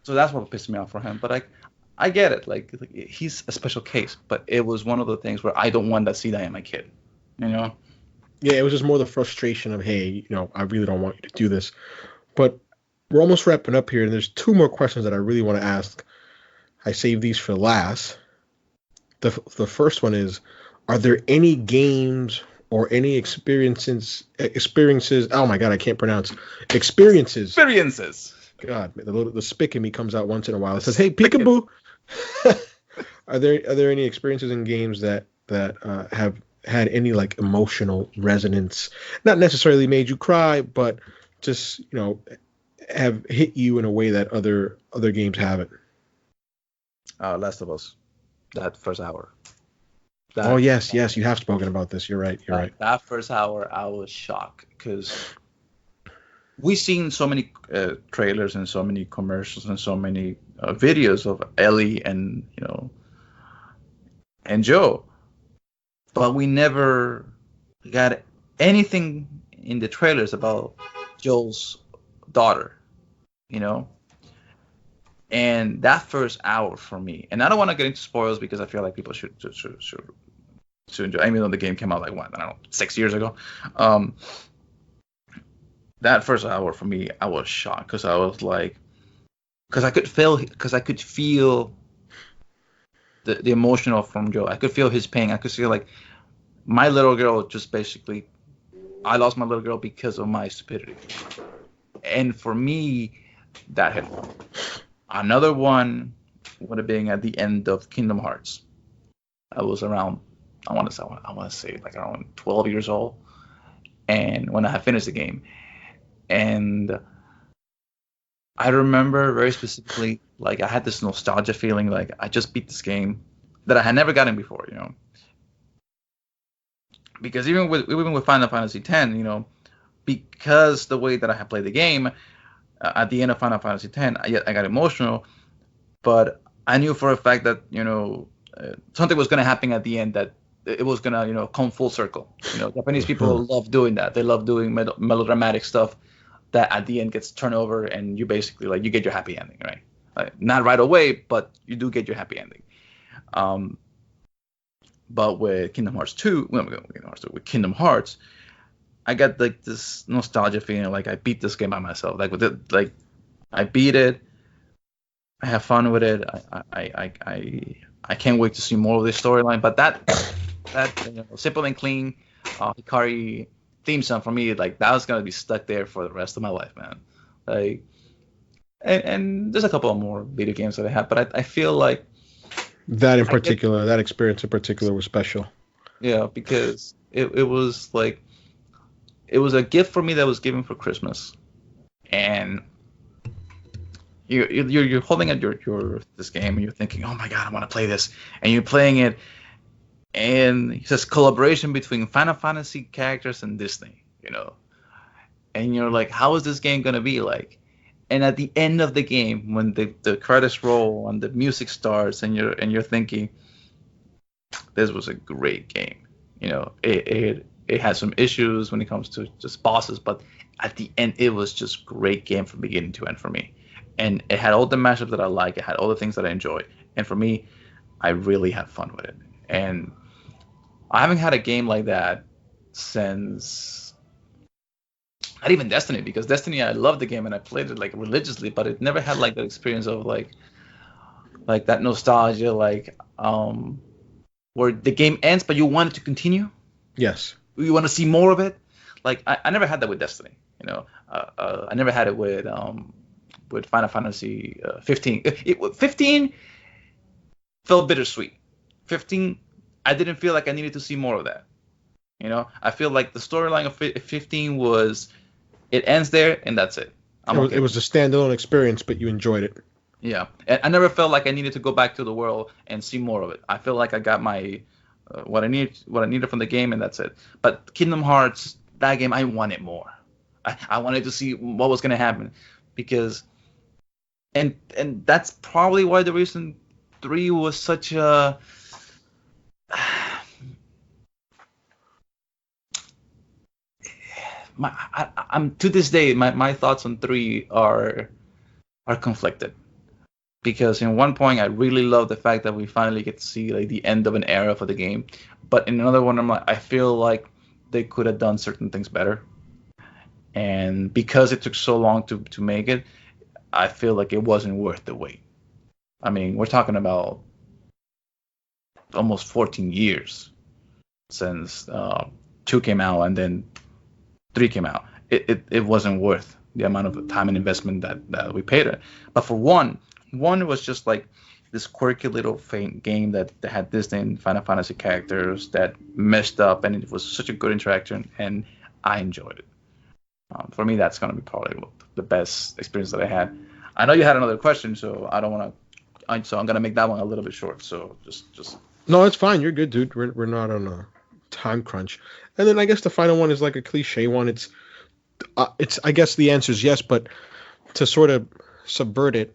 So that's what pissed me off for him. But I get it. Like he's a special case, but it was one of the things where I don't want to see that in my kid, you know? Yeah, it was just more the frustration of, hey, I really don't want you to do this. But we're almost wrapping up here, and there's 2 more questions that I really want to ask. I saved these for last. The first one is, are there any games or any experiences? Oh my God, I can't pronounce. Experiences. God, the spick in me comes out once in a while. It says, hey, peekaboo. Are there any experiences in games that have had any like emotional resonance, not necessarily made you cry, but just have hit you in a way that other games haven't? Last of Us, that first hour. Oh yes, you have spoken about this. You're right. That first hour, I was shocked, because we've seen so many trailers and so many commercials and so many videos of Ellie and and Joe, but we never got anything in the trailers about Joel's daughter, And that first hour for me, and I don't want to get into spoilers because I feel like people should enjoy. Even though the game came out like 6 years ago, that first hour for me, I was shocked, because I was like, because I could feel the emotional from Joe. I could feel his pain. I could feel like my little girl I lost my little girl because of my stupidity. And for me, that hit home. Another one would have been at the end of Kingdom Hearts. I was around, I want to say like around 12 years old, and when I had finished the game, and I remember very specifically, like I had this nostalgia feeling, like I just beat this game that I had never gotten before, Because even with Final Fantasy X, because the way that I had played the game, at the end of Final Fantasy X, I got emotional, but I knew for a fact that something was going to happen at the end, that it was going to come full circle. Japanese people love doing that. They love doing melodramatic stuff that at the end gets turned over, and you basically you get your happy ending, right? Not right away, but you do get your happy ending. But with Kingdom Hearts 2, well, with Kingdom Hearts, I got like this nostalgia feeling, like I beat this game by myself. Like with it, like I beat it, I have fun with it. I can't wait to see more of this storyline. But that simple and clean Hikari theme song for me, like that was gonna be stuck there for the rest of my life, man. Like, and there's a couple of more video games that I have, but I feel like that in particular, that experience in particular was special. Yeah, because it was like it was a gift for me that was given for Christmas, and you're holding at your this game and you're thinking, oh my god, I want to play this, and you're playing it, and it says collaboration between Final Fantasy characters and Disney, and you're like, how is this game gonna be like? And at the end of the game, when the credits roll and the music starts, and you're thinking, this was a great game. It had some issues when it comes to just bosses, but at the end, it was just great game from beginning to end for me. And it had all the mashups that I like. It had all the things that I enjoy. And for me, I really had fun with it. And I haven't had a game like that since not even Destiny, because Destiny, I loved the game and I played it like religiously, but it never had like that experience of like that nostalgia, where the game ends, but you want it to continue. Yes. You want to see more of it. Like I never had that with Destiny. I never had it with Final Fantasy 15. 15 felt bittersweet. 15, I didn't feel like I needed to see more of that. I feel like the storyline of 15 was, it ends there and that's it. It was a standalone experience, but you enjoyed it. Yeah, and I never felt like I needed to go back to the world and see more of it. I feel like I got my what I needed from the game, and that's it. But Kingdom Hearts, that game, I wanted more. I wanted to see what was gonna happen, because and that's probably why the reason 3 was such a I'm to this day my thoughts on 3 are conflicted. Because in one point, I really love the fact that we finally get to see like the end of an era for the game, but in another one, I feel like they could have done certain things better, and because it took so long to make it, I feel like it wasn't worth the wait. I mean, we're talking about almost 14 years since 2 came out and then 3 came out. It wasn't worth the amount of time and investment that we paid it. But for one was just like this quirky little game that had Disney and Final Fantasy characters that meshed up, and it was such a good interaction, and I enjoyed it. For me, that's gonna be probably the best experience that I had. I know you had another question, so I don't want to. So I'm gonna make that one a little bit short. So just. No, it's fine. You're good, dude. We're not on a time crunch. And then I guess the final one is like a cliche one. It's I guess the answer is yes, but to sort of subvert it,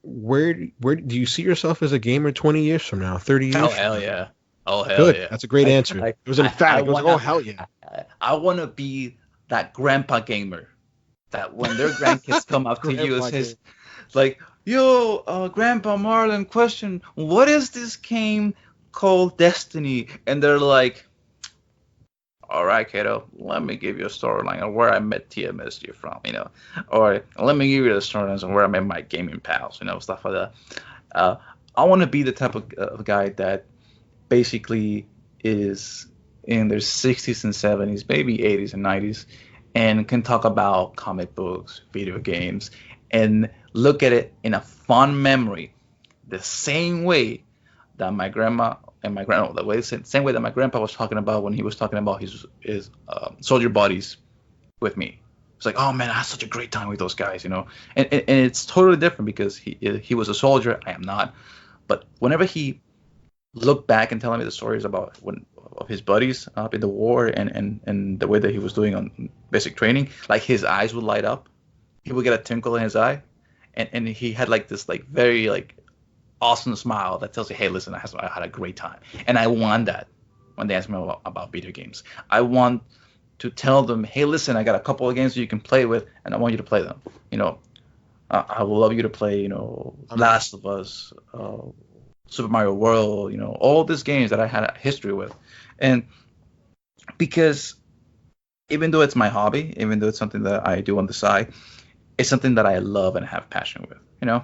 where do you see yourself as a gamer 20 years from now, 30 years? Oh, hell yeah. Oh, hell Good. yeah. That's a great answer. It was emphatic. It was like, oh, hell yeah. I want to be that grandpa gamer that when their grandkids come up to you and says, like, yo, Grandpa Marlon, question, what is this game called Destiny? And they're like, all right, kiddo, let me give you a storyline of where I met TMSG from, or let me give you the storylines of where I met my gaming pals, stuff like that. I want to be the type of guy that basically is in their 60s and 70s, maybe 80s and 90s, and can talk about comic books, video games, and look at it in a fond memory, the same way that my grandma and my grandpa, same way that my grandpa was talking about when he was talking about his soldier buddies with me. It's like, oh man, I had such a great time with those guys, And it's totally different because he was a soldier, I am not. But whenever he looked back and telling me the stories about of his buddies up in the war and the way that he was doing on basic training, like his eyes would light up. He would get a twinkle in his eye, and he had like this like very like awesome smile that tells you, hey, listen, I had a great time. And I want that when they ask me about video games. I want to tell them, hey, listen, I got a couple of games that you can play with, and I want you to play them. I would love you to play, Last of Us, Super Mario World, all these games that I had a history with. And because even though it's my hobby, even though it's something that I do on the side, it's something that I love and have passion with. And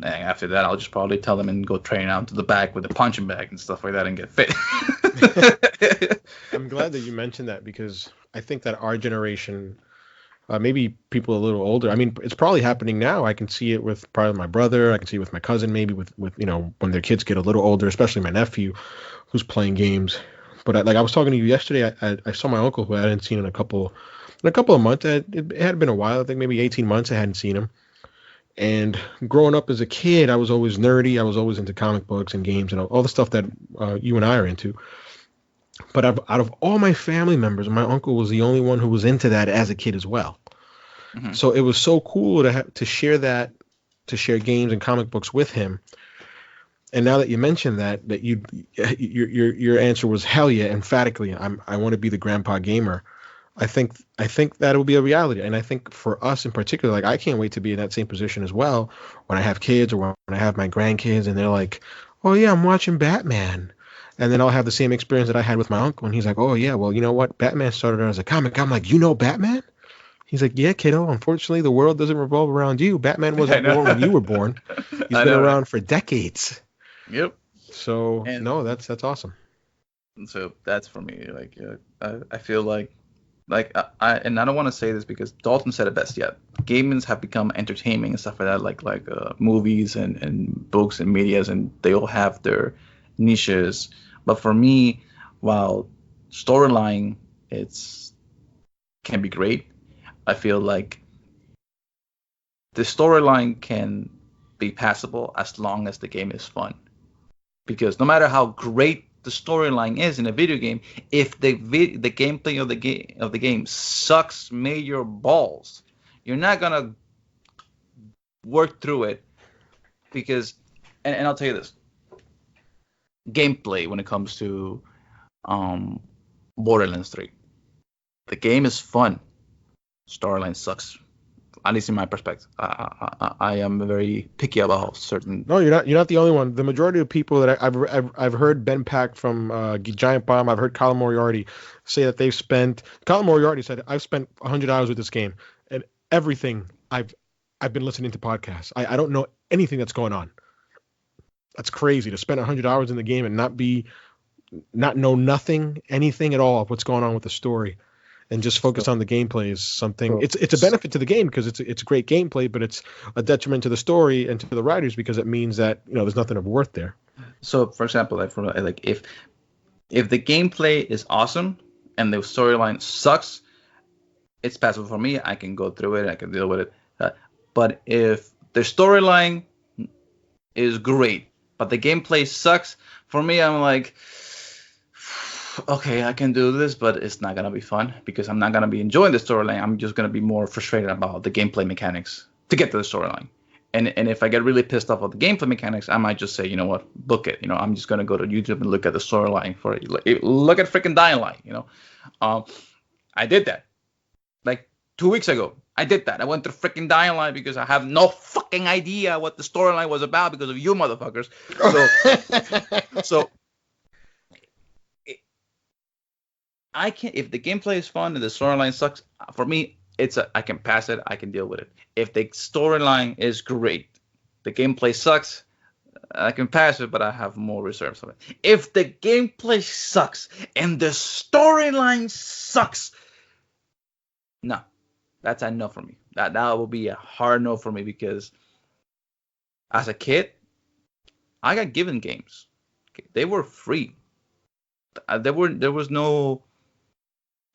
after that, I'll just probably tell them and go train out to the back with a punching bag and stuff like that and get fit. I'm glad that you mentioned that because I think that our generation, maybe people a little older, I mean, it's probably happening now. I can see it with probably my brother. I can see it with my cousin, maybe with when their kids get a little older, especially my nephew who's playing games. But I was talking to you yesterday. I saw my uncle who I hadn't seen in a couple of months. It had been a while. I think maybe 18 months I hadn't seen him. And growing up as a kid, I was always nerdy. I was always into comic books and games and all the stuff that you and I are into. But out of all my family members, my uncle was the only one who was into that as a kid as well. Mm-hmm. So it was so cool to share games and comic books with him. And now that you mentioned that your answer was hell yeah, emphatically. I want to be the grandpa gamer. I think that'll be a reality. And I think for us in particular, like I can't wait to be in that same position as well when I have kids or when I have my grandkids and they're like, oh yeah, I'm watching Batman. And then I'll have the same experience that I had with my uncle. And he's like, oh yeah, well, you know what? Batman started out as a comic. I'm like, you know Batman? He's like, yeah, kiddo. Unfortunately, the world doesn't revolve around you. Batman wasn't born when you were born. He's been around for decades. Yep. So no, that's awesome. So that's for me. Like I feel like I don't want to say this because Dalton said it best yet. Gamers have become entertaining and stuff like that, like movies and books and medias, and they all have their niches. But for me, while storyline can be great, I feel like the storyline can be passable as long as the game is fun. Because no matter how great the storyline is in a video game, if the gameplay of the game sucks major balls, you're not gonna work through it. Because, and I'll tell you this, gameplay when it comes to Borderlands 3, the game is fun, storyline sucks. At least in my perspective, I am very picky about certain. No, you're not the only one. The majority of people that I've heard Ben Pack from Giant Bomb, I've heard Colin Moriarty say that they've spent. Colin Moriarty said, "I've spent 100 hours with this game, and everything I've been listening to podcasts. I don't know anything that's going on. That's crazy to spend 100 hours in the game and not know anything at all of what's going on with the story." And just focus on the gameplay is something. It's a benefit to the game because it's great gameplay, but it's a detriment to the story and to the writers because it means that there's nothing of worth there. So, for example, if the gameplay is awesome and the storyline sucks, it's passable for me. I can go through it. I can deal with it. But if the storyline is great, but the gameplay sucks, for me, I'm like, okay, I can do this, but it's not going to be fun because I'm not going to be enjoying the storyline. I'm just going to be more frustrated about the gameplay mechanics to get to the storyline. And if I get really pissed off at the gameplay mechanics, I might just say, you know what, book it. I'm just going to go to YouTube and look at the storyline for it. Look at freaking Dying Light, I did that. Like 2 weeks ago, I did that. I went through freaking Dying Light because I have no fucking idea what the storyline was about because of you motherfuckers. So I can, if the gameplay is fun and the storyline sucks, for me, I can pass it. I can deal with it. If the storyline is great, the gameplay sucks, I can pass it, but I have more reserves of it. If the gameplay sucks and the storyline sucks, no, that's a no for me. That will be a hard no for me because as a kid, I got given games. They were free. There was no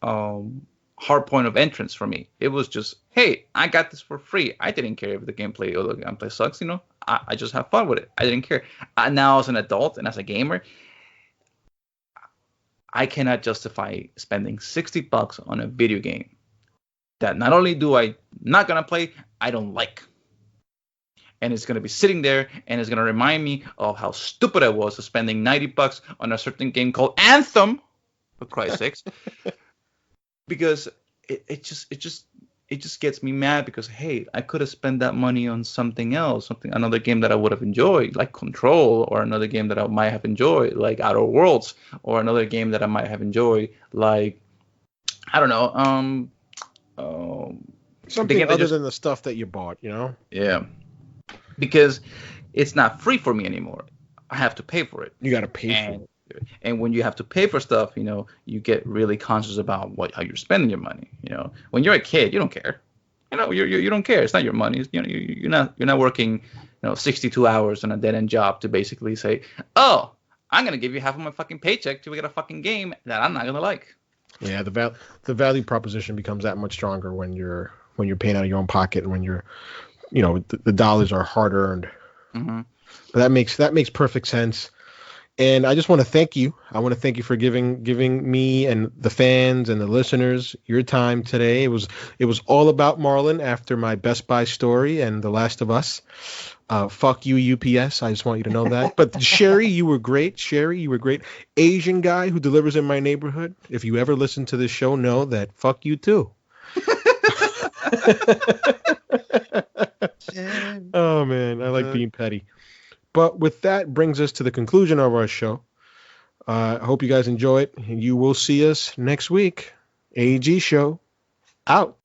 hard point of entrance for me. It was just, hey, I got this for free. I didn't care if the gameplay or the gameplay sucks. I just have fun with it. I didn't care. Now as an adult and as a gamer, I cannot justify spending $60 on a video game that not only do I not gonna play, I don't like. And it's gonna be sitting there and it's gonna remind me of how stupid I was spending $90 on a certain game called Anthem, for Christ's sakes. Because it just it just gets me mad because, hey, I could have spent that money on something else, another game that I would have enjoyed, like Control, or another game that I might have enjoyed, like Outer Worlds, or another game that I might have enjoyed, like, I don't know, something other than the stuff that you bought, you know? Yeah. Because it's not free for me anymore. I have to pay for it. You got to pay for it. And when you have to pay for stuff, you know, you get really conscious about how you're spending your money. You know, when you're a kid, you don't care. You know, you don't care. It's not your money. You know, you're not working, 62 hours on a dead end job to basically say, oh, I'm gonna give you half of my fucking paycheck to get a fucking game that I'm not gonna like. Yeah, the value proposition becomes that much stronger when you're paying out of your own pocket, and when you're, the dollars are hard earned. Mm-hmm. But that makes perfect sense. And I just want to thank you. I want to thank you for giving me and the fans and the listeners your time today. It was all about Marlon after my Best Buy story and The Last of Us. Fuck you, UPS. I just want you to know that. But Sherry, you were great. Asian guy who delivers in my neighborhood. If you ever listen to this show, know that fuck you too. Oh man, I like being petty. But with that brings us to the conclusion of our show. I hope you guys enjoy it. And you will see us next week. AEG show out.